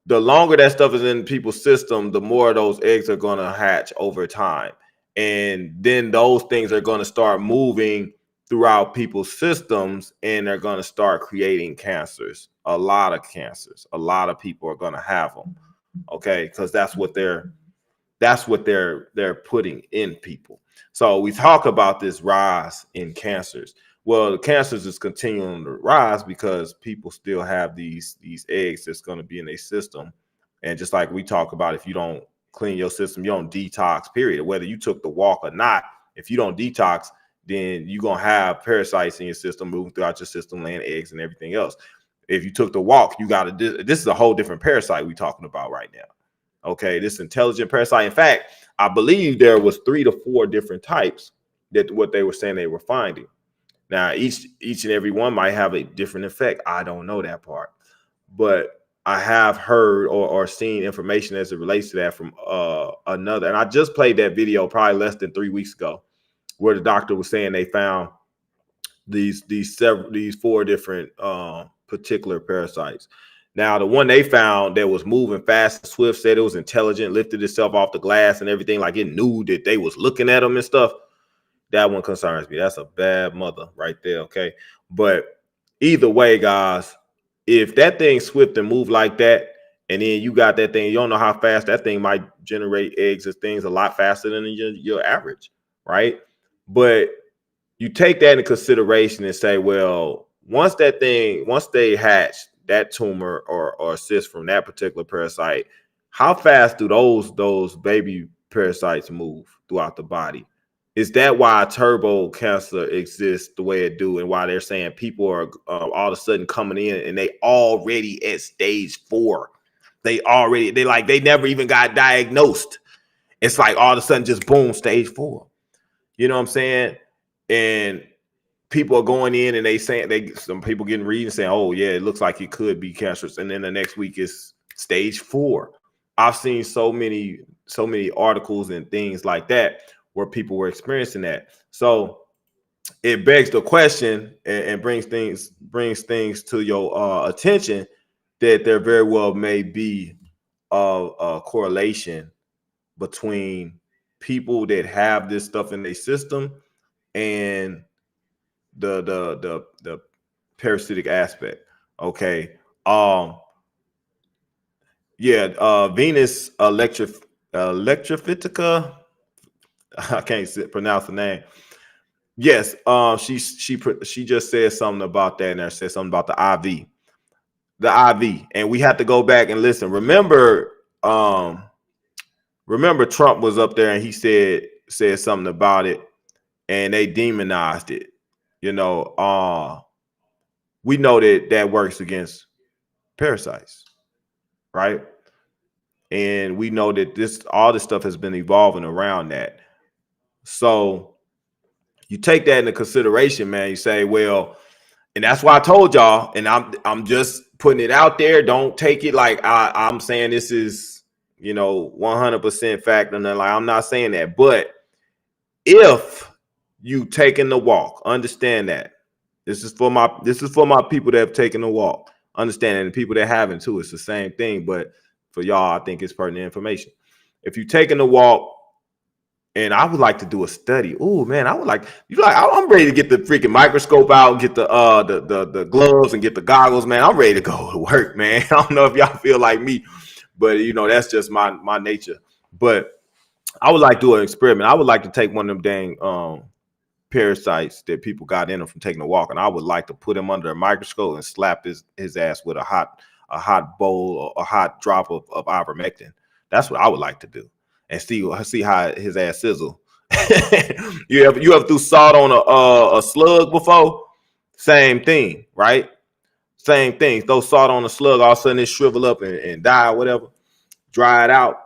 the longer that stuff is in people's system, the more those eggs are going to hatch over time. And then those things are going to start moving throughout people's systems, and they're going to start creating cancers. A lot of cancers. A lot of people are going to have them. Okay, because that's what they're putting in people. So we talk about this rise in cancers. Well, the cancers is continuing to rise because people still have these eggs that's going to be in their system. And just like we talk about, if you don't clean your system, you don't detox, period. Whether you took the walk or not, if you don't detox, then you're going to have parasites in your system moving throughout your system, laying eggs and everything else. If you took the walk, you got to, this is a whole different parasite we're talking about right now. Okay, this intelligent parasite. In fact, I believe there was 3 to 4 different types that what they were saying they were finding. Now, each and every one might have a different effect. I don't know that part, but I have heard or seen information as it relates to that from another. And I just played that video probably less than 3 weeks ago, where the doctor was saying they found these 4 different particular parasites. Now, the one they found that was moving fast and swift, said it was intelligent, lifted itself off the glass and everything, like it knew that they was looking at them and stuff. That one concerns me. That's a bad mother right there, okay? But either way, guys, if that thing swift and move like that, and then you got that thing, you don't know how fast that thing might generate eggs and things a lot faster than your average, right? But you take that into consideration and say, well, once they hatch that tumor or cyst from that particular parasite, how fast do those baby parasites move throughout the body? Is that why turbo cancer exists the way it do, and why they're saying people are all of a sudden coming in and they already at stage 4? They never even got diagnosed. It's like all of a sudden just boom, stage 4. You know what I'm saying? And people are going in and some people getting read and saying, oh yeah, it looks like it could be cancerous. And then the next week is stage 4. I've seen so many articles and things like that where people were experiencing that. So it begs the question and brings things to your attention that there very well may be a correlation between people that have this stuff in their system and the parasitic aspect. Okay. Venus electrifitica, I can't pronounce the name. Yes, she just said something about that, and there said something about the IV, and we have to go back and listen. Remember Trump was up there and he said something about it, and they demonized it. You know, we know that works against parasites, right? And we know that all this stuff has been evolving around that. So you take that into consideration, man. You say, well, and that's why I told y'all, and I'm just putting it out there. Don't take it like I'm saying this is, 100% fact, and then like I'm not saying that. But if you taking the walk, understand that this is for my people that have taken the walk. Understand, and the people that haven't too. It's the same thing, but for y'all, I think it's pertinent information. If you taking the walk. And I would like to do a study. Oh man, I'm ready to get the freaking microscope out, get the gloves and get the goggles, man. I'm ready to go to work, man. I don't know if y'all feel like me, but that's just my nature. But I would like to do an experiment. I would like to take one of them dang parasites that people got in them from taking a walk, and I would like to put him under a microscope and slap his ass with a hot bowl or a hot drop of ivermectin. That's what I would like to do. And see how his ass sizzle. you ever threw salt on a slug before? Same thing, right? Same thing. Throw salt on a slug, all of a sudden it shrivel up and die or whatever. Dry it out.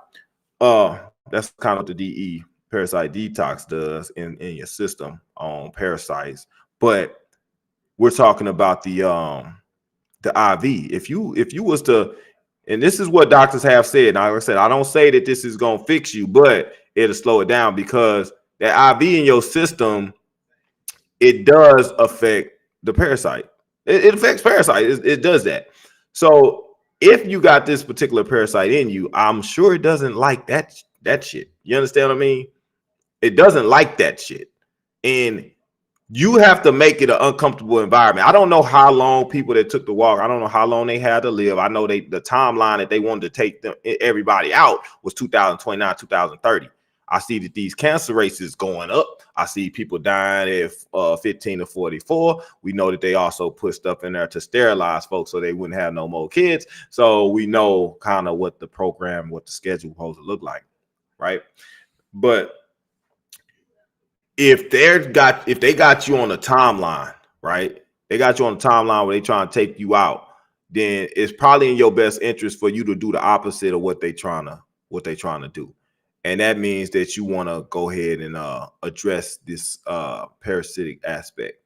That's kind of the DE parasite detox does in your system on parasites, but we're talking about the IV. If you was to, and this is what doctors have said. Now, like I said, I don't say that this is gonna fix you, but it'll slow it down, because that IV in your system, it does affect the parasite. It affects parasites. It does that. So if you got this particular parasite in you, I'm sure it doesn't like that shit. You understand what I mean? It doesn't like that shit. And you have to make it an uncomfortable environment. I don't know how long people that took the walk, I don't know how long they had to live. I know the timeline that they wanted to take everybody out was 2029, 2030. I see that these cancer rates is going up. I see people dying at 15 to 44. We know that they also put stuff in there to sterilize folks so they wouldn't have no more kids. So we know kind of what the program, what the schedule supposed to look like, right? But if they got you on a timeline, right? They got you on a timeline where they trying to take you out, then it's probably in your best interest for you to do the opposite of what they trying to do. And that means that you want to go ahead and address this parasitic aspect.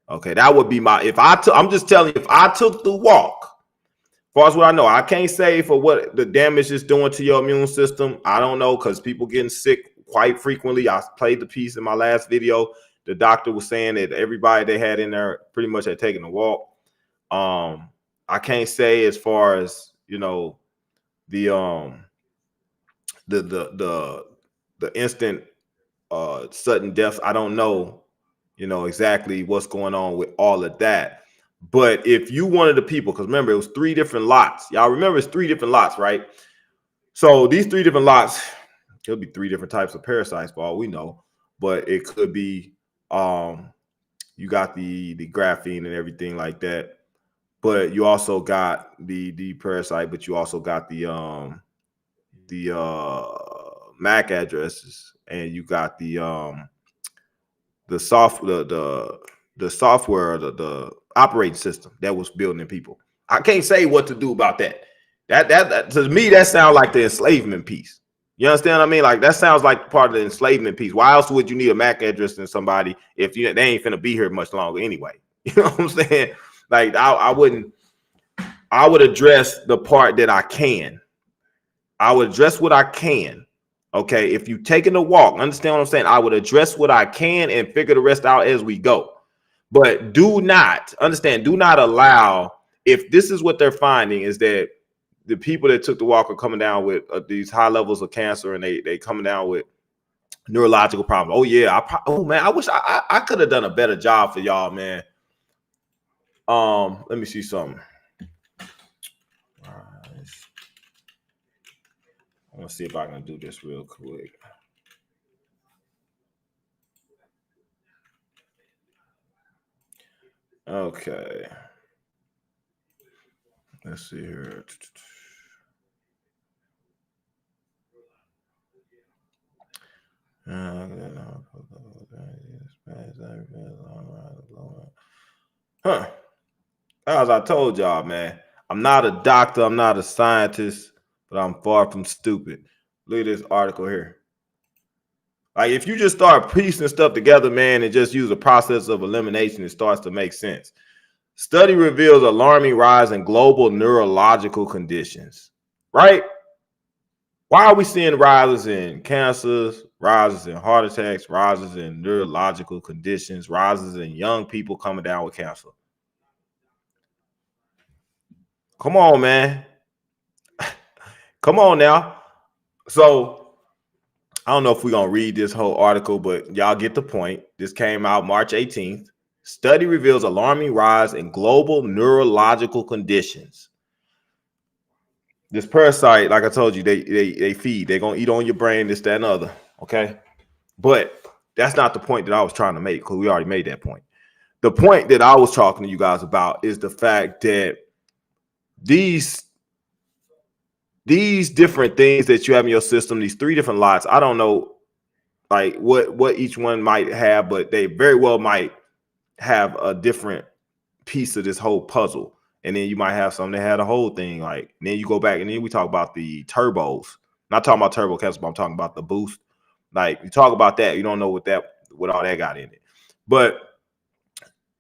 Okay, that would be I'm just telling you, if I took the walk, as far as what I know, I can't say for what the damage is doing to your immune system. I don't know, because people getting sick quite frequently. I played the piece in my last video. The doctor was saying that everybody they had in there pretty much had taken the walk. I can't say as far as, you know, the instant sudden deaths. I don't know, you know, exactly what's going on with all of that. But if you wanted the people, because remember, it was 3 different lots. Y'all remember it's 3 different lots, right? So these 3 different lots, it'll be 3 different types of parasites for all we know. But it could be you got the graphene and everything like that. But you also got the parasite, but you also got the MAC addresses, and you got the software, the operating system that was building people. I can't say what to do about that. That to me, that sounds like the enslavement piece. You understand what I mean? Like, that sounds like part of the enslavement piece. Why else would you need a MAC address in somebody if they ain't finna be here much longer anyway? You know what I'm saying? Like, I would address the part that I can. I would address what I can. Okay, if you taking a walk, understand what I'm saying? I would address what I can and figure the rest out as we go. But do not allow, if this is what they're finding, is that the people that took the walk are coming down with these high levels of cancer, and they coming down with neurological problems. Oh yeah, man, I wish I could have done a better job for y'all, man. Let me see something. I'm gonna see if I can do this real quick. Okay. Let's see here. As I told y'all, man, I'm not a doctor, I'm not a scientist, but I'm far from stupid. Look at this article here. Like, if you just start piecing stuff together, man, and just use a process of elimination, it starts to make sense. Study reveals alarming rise in global neurological conditions, right? Why are we seeing rises in cancers, rises in heart attacks, rises in neurological conditions, rises in young people coming down with cancer? Come on, man. Come on now. So I don't know if we're going to read this whole article, but y'all get the point. This came out March 18th. Study reveals alarming rise in global neurological conditions. This parasite, like I told you, they feed. They're going to eat on your brain, this, that, and other. Okay? But that's not the point that I was trying to make, because we already made that point. The point that I was talking to you guys about is the fact that these different things that you have in your system, these 3 different lots, I don't know like what each one might have, but they very well might have a different piece of this whole puzzle. And then you might have some that had a whole thing. Like, and then you go back and then we talk about the turbos. Not talking about turbo cancer, but I'm talking about the boost. Like you talk about that, you don't know what all that got in it. But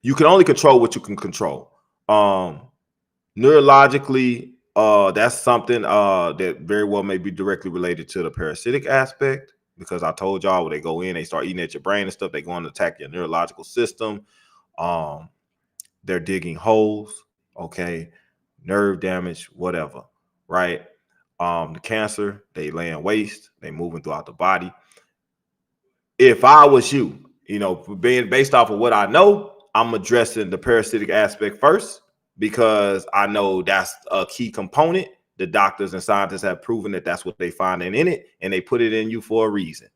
you can only control what you can control. Neurologically, that's something that very well may be directly related to the parasitic aspect, because I told y'all when they go in, they start eating at your brain and stuff, they go in to attack your neurological system. They're digging holes, okay, nerve damage, whatever, right? The cancer, they laying waste, they moving throughout the body. If I was you, being based off of what I know, I'm addressing the parasitic aspect first, because I know that's a key component. The doctors and scientists have proven that that's what they find in it, and they put it in you for a reason.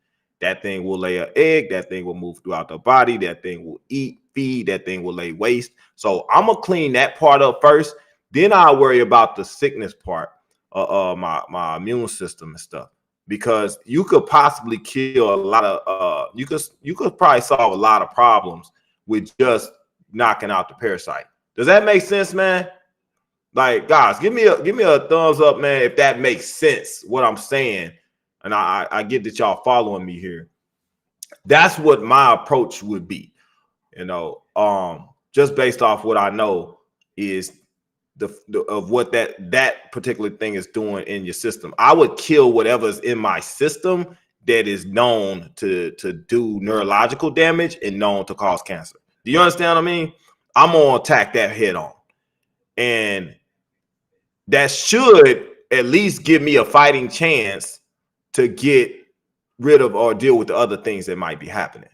That thing will lay an egg, that thing will move throughout the body, that thing will eat, feed, that thing will lay waste. So I'm gonna clean that part up first. Then I'll worry about the sickness part of my immune system and stuff, because you could possibly kill a lot of you could probably solve a lot of problems with just knocking out the parasite. Does that make sense, man? Like, guys, give me a thumbs up, man, if that makes sense, what I'm saying. And I get that y'all following me here. That's what my approach would be, just based off what I know is of what that particular thing is doing in your system. I would kill whatever's in my system that is known to do neurological damage and known to cause cancer. Do you understand what I mean? I'm gonna attack that head on, and that should at least give me a fighting chance to get rid of or deal with the other things that might be happening.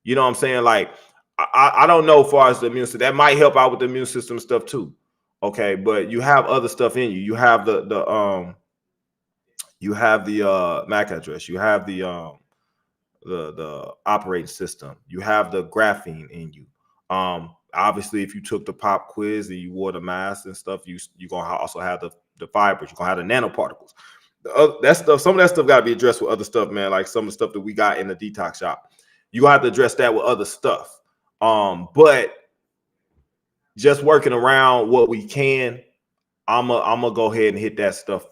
You know what I'm saying? Like, I don't know as far as the immune system, that might help out with the immune system stuff too. Okay, but you have other stuff in you. You have the MAC address, you have the operating system, you have the graphene in you. Obviously, if you took the pop quiz and you wore the mask and stuff, you're gonna also have the fibers, you're gonna have the nanoparticles. That stuff, some of that stuff got to be addressed with other stuff, man. Like some of the stuff that we got in the detox shop, you gonna have to address that with other stuff. But just working around what we can, I'm gonna go ahead and hit that stuff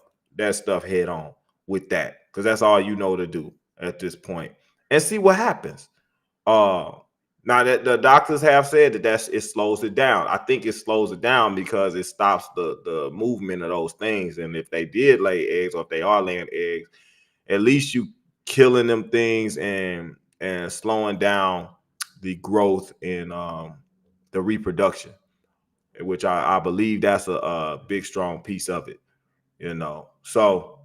head on with that, because that's all you know to do at this point, and see what happens. Now that the doctors have said that it slows it down. I think it slows it down because it stops the movement of those things. And if they did lay eggs, or if they are laying eggs, at least you killing them things and slowing down the growth and the reproduction, which I believe that's a big, strong piece of it, So,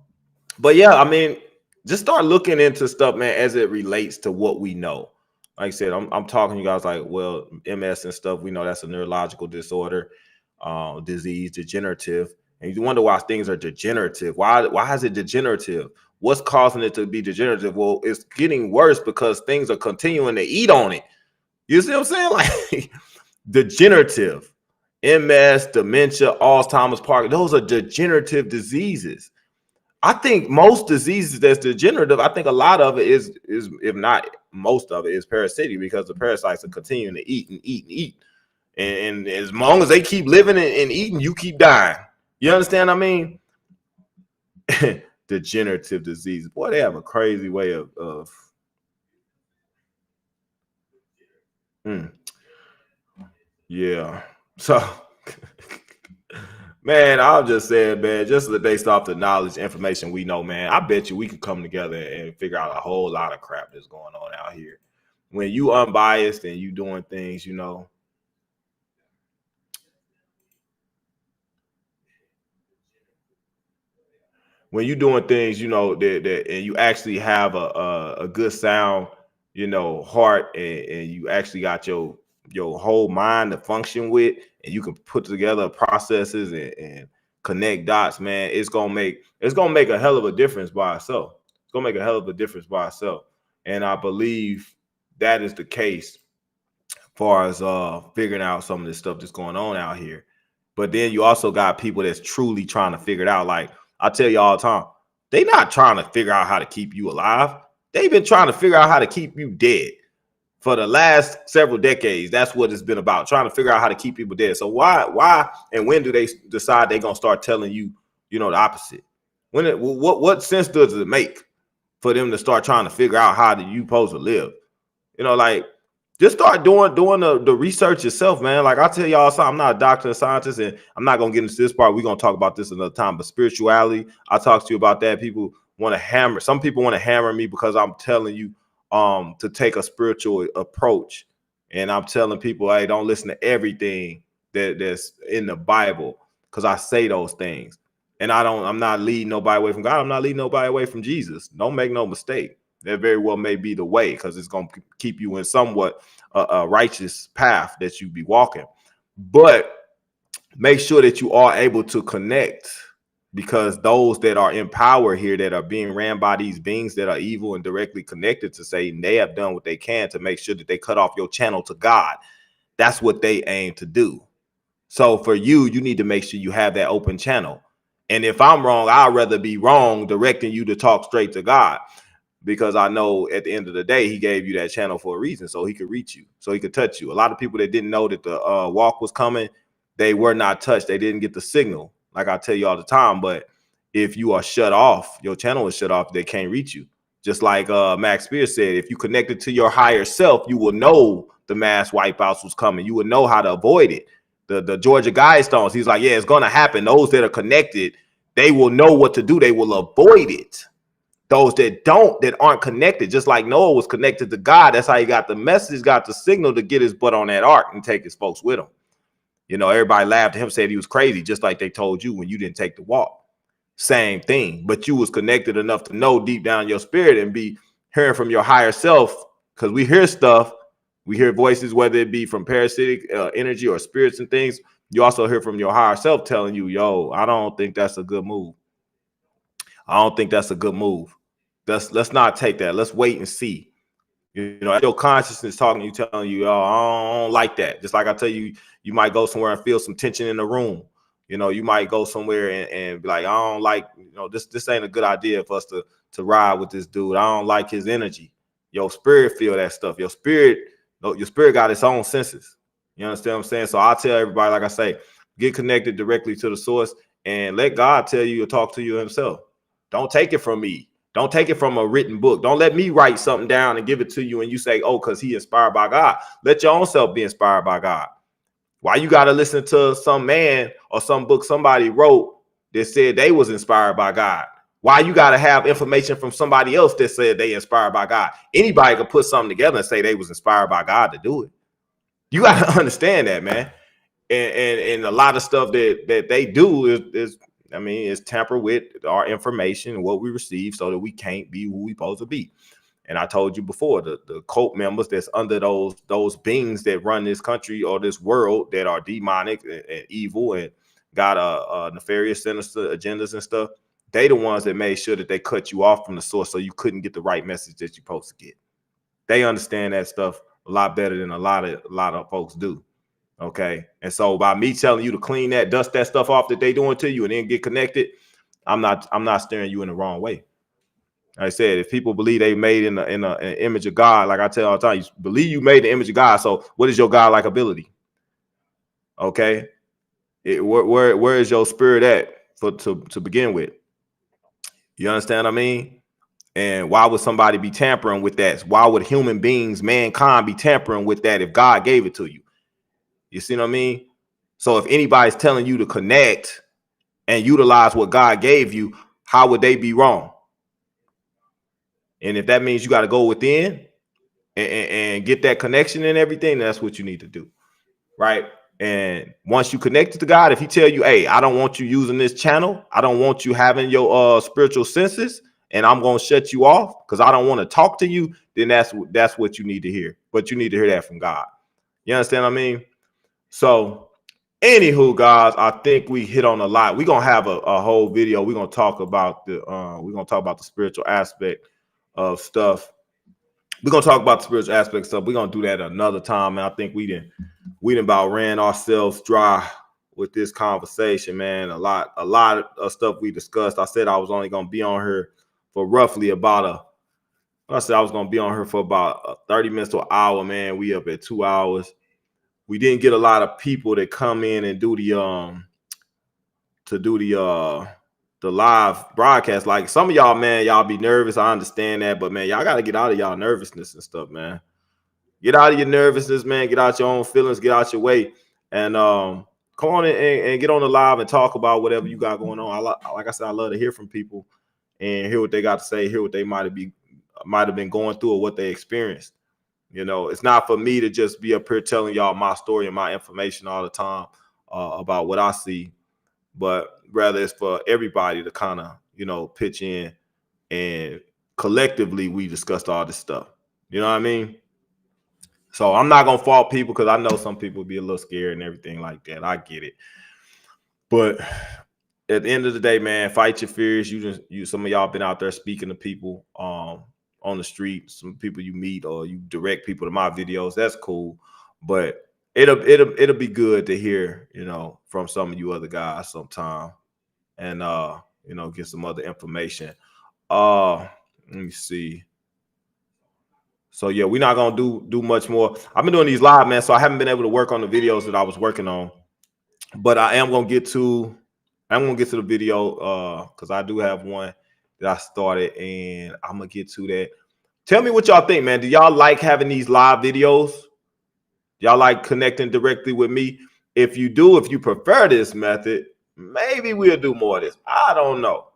but yeah, I mean, just start looking into stuff, man, as it relates to what we know. Like I said, I'm talking to you guys like, well, MS and stuff, we know that's a neurological disorder, disease, degenerative. And you wonder why things are degenerative. Why is it degenerative? What's causing it to be degenerative? Well, it's getting worse because things are continuing to eat on it. You see what I'm saying? Like degenerative, MS, dementia, Alzheimer's, Parkinson's, those are degenerative diseases. I think most diseases that's degenerative, I think a lot of it is if not most of it, is parasitic, because the parasites are continuing to eat and eat and eat. And as long as they keep living and eating, you keep dying. You understand what I mean? Degenerative disease. Boy, they have a crazy way of yeah. So man, I'll just say, man, just based off the knowledge, information we know, man, I bet you we could come together and figure out a whole lot of crap that's going on out here. When you unbiased and you doing things, when you doing things, that and you actually have a good sound, heart, and you actually got your whole mind to function with, and you can put together processes and connect dots, man, it's gonna make a hell of a difference by itself. It's gonna make a hell of a difference by itself. And I believe that is the case as far as figuring out some of this stuff that's going on out here. But then you also got people that's truly trying to figure it out. Like I tell you all the time, they not trying to figure out how to keep you alive. They've been trying to figure out how to keep you dead. For the last several decades, that's what it's been about, trying to figure out how to keep people dead. So why, and when do they decide they're gonna start telling you, the opposite? What sense does it make for them to start trying to figure out how do you supposed to live. You know, like just start doing the research yourself, man. Like I tell y'all, I'm not a doctor or scientist, and I'm not gonna get into this part. We're gonna talk about this another time. But spirituality, I talk to you about that. People want to hammer. Some people want to hammer me because I'm telling you to take a spiritual approach, and I'm telling people, hey, don't listen to everything that's in the Bible, because I say those things. And I'm not leading nobody away from God. I'm not leading nobody away from Jesus. Don't make no mistake. That very well may be the way, because it's going to keep you in somewhat a righteous path that you be walking. But make sure that you are able to connect, because those that are in power here that are being ran by these beings that are evil and directly connected to Satan, they have done what they can to make sure that they cut off your channel to God. That's what they aim to do. So for you need to make sure you have that open channel. And if I'm wrong, I'd rather be wrong directing you to talk straight to God, because I know at the end of the day, he gave you that channel for a reason, so he could reach you, so he could touch you. A lot of people that didn't know that the walk was coming, they were not touched. They didn't get the signal, like I tell you all the time. But if you are shut off, your channel is shut off, they can't reach you. Just like Max Spears said, if you connected to your higher self, you will know the mass wipeouts was coming. You will know how to avoid it. The Georgia Guidestones, he's like, yeah, it's going to happen. Those that are connected, they will know what to do. They will avoid it. Those that aren't connected, just like Noah was connected to God. That's how he got the message, got the signal to get his butt on that ark and take his folks with him. You know, everybody laughed at him, said he was crazy, just like they told you when you didn't take the walk. Same thing. But you was connected enough to know deep down in your spirit and be hearing from your higher self, because we hear stuff. We hear voices, whether it be from parasitic energy or spirits and things. You also hear from your higher self telling you, yo, I don't think that's a good move. I don't think that's a good move. Let's not take that. Let's wait and see. You know, your consciousness talking to you, telling you, oh, I don't like that. Just like I tell you, you might go somewhere and feel some tension in the room. You know, you might go somewhere and be like, I don't like, you know, this ain't a good idea for us to ride with this dude. I don't like his energy. Your spirit feel that stuff. Your spirit got its own senses. You understand what I'm saying? So I tell everybody, like I say, get connected directly to the source and let God tell you or talk to you himself. Don't take it from me. Don't take it from a written book. Don't let me write something down and give it to you and you say, oh, because he inspired by God. Let your own self be inspired by God. Why you got to listen to some man or some book somebody wrote that said they was inspired by God? Why you got to have information from somebody else that said they inspired by God? Anybody could put something together and say they was inspired by God to do it. You got to understand that, man. And a lot of stuff that they do is tamper with our information and what we receive so that we can't be who we supposed to be. And I told you before, the cult members that's under those beings that run this country or this world that are demonic and evil and got nefarious, sinister agendas and stuff, they the ones that made sure that they cut you off from the source so you couldn't get the right message that you're supposed to get. They understand that stuff a lot better than a lot of folks do. Okay. And so by me telling you to clean that, dust that stuff off that they doing to you and then get connected, I'm not steering you in the wrong way. Like I said, if people believe they made in an image of God, like I tell all the time, you believe you made the image of God. So what is your God-like ability? Okay. Where is your spirit at to begin with? You understand what I mean? And why would somebody be tampering with that? Why would human beings, mankind, be tampering with that if God gave it to you? You see what I mean? So if anybody's telling you to connect and utilize what God gave you, how would they be wrong? And if that means you got to go within and get that connection and everything, that's what you need to do. Right. And once you connect to God, if he tell you, hey, I don't want you using this channel, I don't want you having your spiritual senses, and I'm going to shut you off because I don't want to talk to you, then that's what you need to hear. But you need to hear that from God. You understand what I mean? So anywho, guys, I think we hit on a lot. We're going to have a whole video. We're going to talk about the spiritual aspect of stuff. We're going to talk about the spiritual aspect of stuff. We're going to do that another time. And I think we didn't about ran ourselves dry with this conversation, man. A lot of stuff we discussed. I said I was only going to be on here for roughly about I was going to be on here for about 30 minutes to an hour, man. We up at 2 hours. We didn't get a lot of people that come in and do the live broadcast. Like some of y'all, man, y'all be nervous. I understand that, but man, y'all got to get out of y'all nervousness and stuff, man. Get out of your nervousness, man. Get out your own feelings. Get out your way, and come on and get on the live and talk about whatever you got going on. Like I said, I love to hear from people and hear what they got to say, hear what they might have been going through or what they experienced. You know, it's not for me to just be up here telling y'all my story and my information all the time about what I see, but rather it's for everybody to kind of, you know, pitch in and collectively we discussed all this stuff. You know what I mean? So I'm not going to fault people because I know some people be a little scared and everything like that. I get it. But at the end of the day, man, fight your fears. Some of y'all been out there speaking to people on the street, some people you meet or you direct people to my videos. That's cool. But it'll be good to hear, you know, from some of you other guys sometime and you know, get some other information. Let me see. So yeah, we're not gonna do much more. I've been doing these live, man, so I haven't been able to work on the videos that I was working on. But I am gonna get to the video because I do have one that I started, and I'm gonna get to that. Tell me what y'all think, man. Do y'all like having these live videos? Y'all like connecting directly with me? If you do, if you prefer this method, maybe we'll do more of this. I don't know.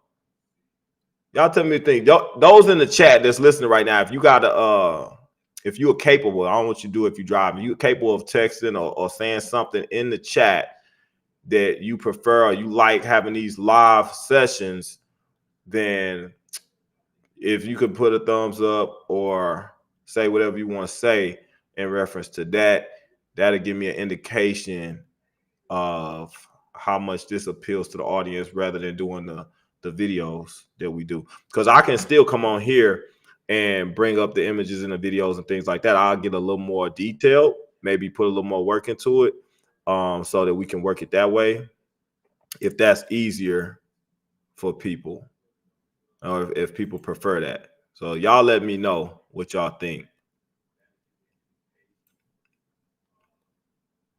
Y'all tell me the thing. Those in the chat that's listening right now, if you got if you're capable, I don't know what you do if you're driving, you're capable of texting or saying something in the chat that you prefer or you like having these live sessions, then if you could put a thumbs up or say whatever you want to say in reference to that, that'll give me an indication of how much this appeals to the audience rather than doing the videos that we do. Because I can still come on here and bring up the images in the videos and things like that. I'll get a little more detailed, maybe put a little more work into it so that we can work it that way if that's easier for people or if people prefer that. So y'all let me know what y'all think.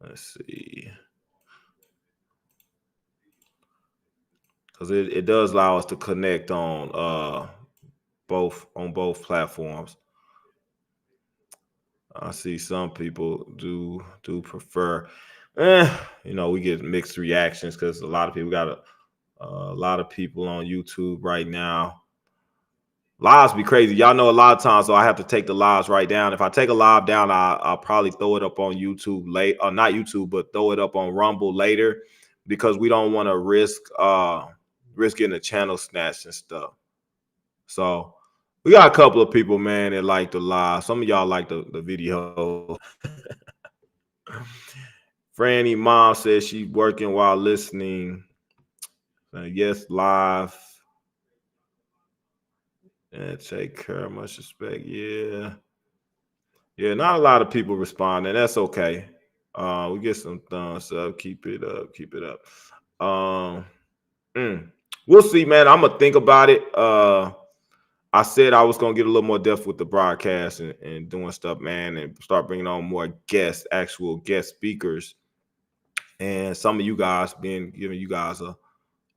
Let's see. Because it does allow us to connect on both platforms. I see some people do prefer. You know, we get mixed reactions because a lot of people got a lot of people on YouTube right now. Lives be crazy. Y'all know a lot of times, so I have to take the lives right down. If I take a live down, I'll probably throw it up on YouTube late, or not YouTube, but throw it up on Rumble later because we don't want to risk getting the channel snatched and stuff. So we got a couple of people, man, that like the live. Some of y'all like the video. Franny mom says she's working while listening. Yes, live. And take care. Much respect. Yeah. Yeah, not a lot of people responding. That's okay. We get some thumbs up. Keep it up. Keep it up. We'll see, man. I'm gonna think about it. I said I was gonna get a little more depth with the broadcast and doing stuff, man, and start bringing on more guests, actual guest speakers, and some of you guys giving you guys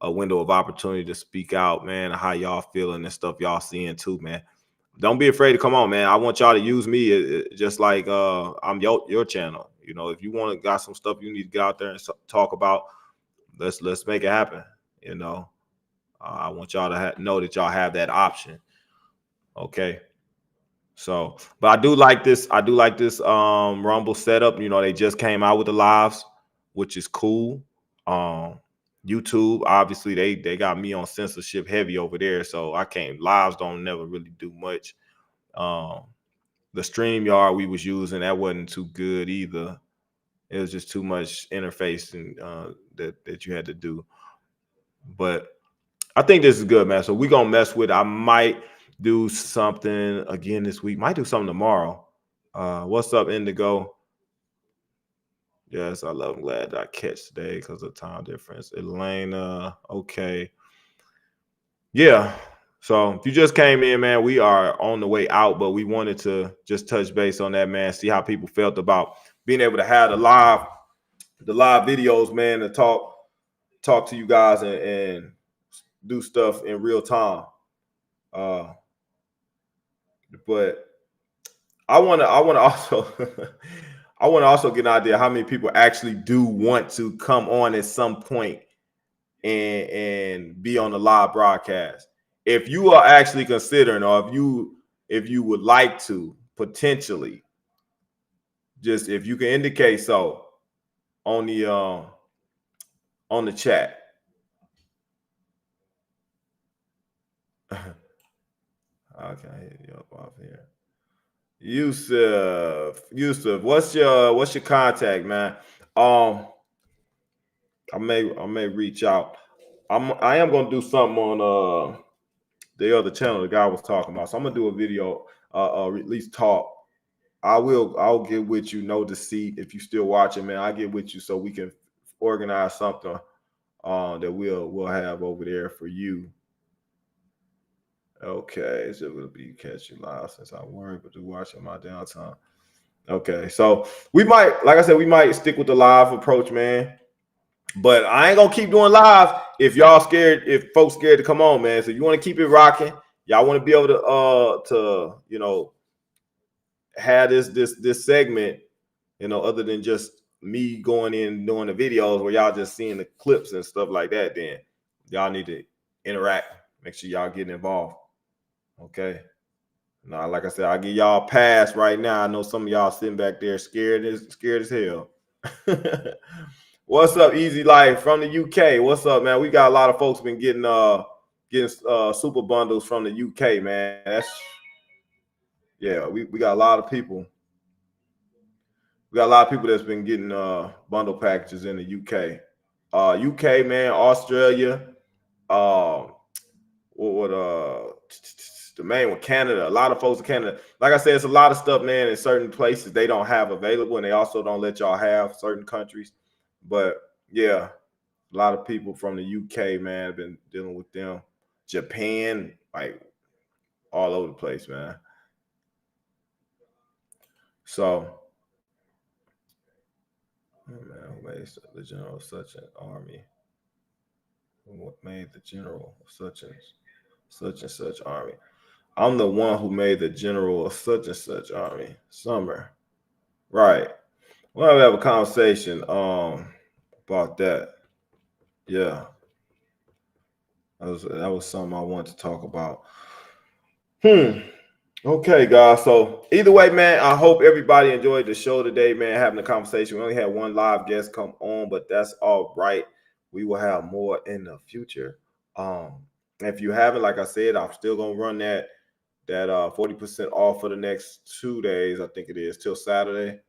a window of opportunity to speak out, man, how y'all feeling and stuff y'all seeing too, man. Don't be afraid to come on, man. I want y'all to use me just like I'm your channel. You know, if you want to got some stuff you need to get out there and talk about, let's make it happen. You know, I want y'all to know that y'all have that option. Okay. So, but I do like this Rumble setup. You know, they just came out with the lives, which is cool. YouTube, obviously, they got me on censorship heavy over there, so I can't. Lives don't never really do much. The StreamYard we was using, that wasn't too good either. It was just too much interface and that you had to do. But I think this is good, man. So we're gonna mess with it. I might do something again this week. Might do something tomorrow. What's up, Indigo? Yes, I love. I'm glad I catch today because of time difference. Elena, okay. Yeah. So if you just came in, man, we are on the way out, but we wanted to just touch base on that, man. See how people felt about being able to have the live videos, man, to talk to you guys and do stuff in real time. But I want to also I want to also get an idea how many people actually do want to come on at some point and be on the live broadcast. If you are actually considering, or if you would like to potentially, just if you can indicate so on the chat. Okay, hit you up off here. Yusuf, what's your contact, man? I may reach out. I am gonna do something on the other channel the guy was talking about. So I'm gonna do a video, at least talk. I'll get with you, no deceit. If you still watching, man, I'll get with you so we can organize something that we'll have over there for you. Okay, so it will be catch you live since I worry, but to watch in my downtime. Okay, so we might, like I said, we might stick with the live approach, man. But I ain't gonna keep doing live if y'all scared, if folks scared to come on, man. So you want to keep it rocking. Y'all want to be able to you know, have this segment, you know, other than just me going in doing the videos where y'all just seeing the clips and stuff like that. Then y'all need to interact. Make sure y'all getting involved. Okay. Now, like I said, I'll give y'all a pass right now. I know some of y'all sitting back there scared as hell. What's up, Easy Life from the UK? What's up, man? We got a lot of folks been getting super bundles from the UK, man. We got a lot of people. We got a lot of people that's been getting bundle packages in the UK. UK, man, Australia, the main one, Canada. A lot of folks in Canada. Like I said, it's a lot of stuff, man, in certain places they don't have available, and they also don't let y'all have certain countries. But yeah, a lot of people from the UK, man, have been dealing with them. Japan, like all over the place, man. So, oh, man, who made the general of such an army? What made the general of such and such army? I'm the one who made the general of such and such army. Summer. Right. We'll have a conversation about that. Yeah. That was something I wanted to talk about. Okay, guys. So either way, man, I hope everybody enjoyed the show today, man, having a conversation. We only had one live guest come on, but that's all right. We will have more in the future. If you haven't, like I said, I'm still gonna run that 40% off for the next 2 days. I think it is till Saturday.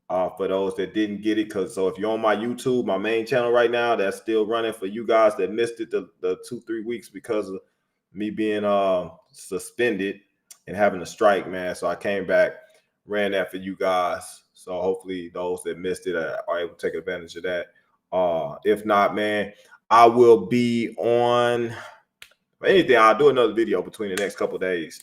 For those that didn't get it, so if you're on my YouTube, my main channel right now, that's still running. For you guys that missed it the 2-3 weeks because of me being suspended and having a strike, man. So I came back, ran that for you guys. So hopefully those that missed it are able to take advantage of that. If not, man, I will be on anything. I'll do another video between the next couple of days.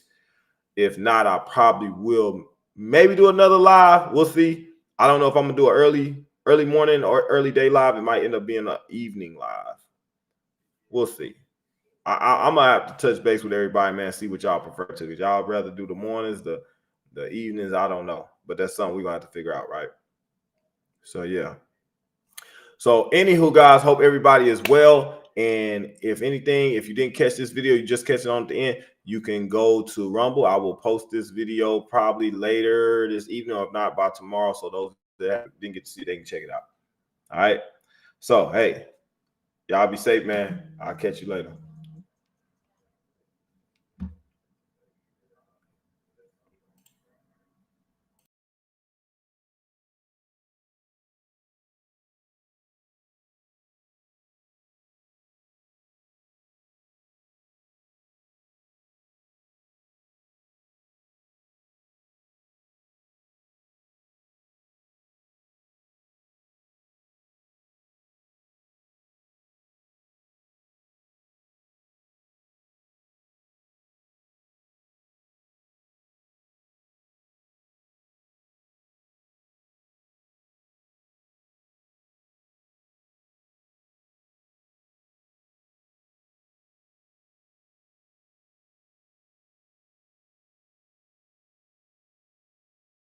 If not, I probably will maybe do another live. We'll see. I don't know if I'm gonna do an early morning or early day live. It might end up being an evening live. We'll see. I'm gonna have to touch base with everybody, man. See what y'all prefer to. Cause y'all rather do the mornings, the evenings. I don't know, but that's something we're gonna have to figure out, right? So yeah. So anywho, guys, hope everybody is well. And if anything, if you didn't catch this video, you just catch it on the end, you can go to Rumble. I will post this video probably later this evening, or if not by tomorrow. So those that didn't get to see, they can check it out. All right. So, hey, y'all be safe, man. I'll catch you later.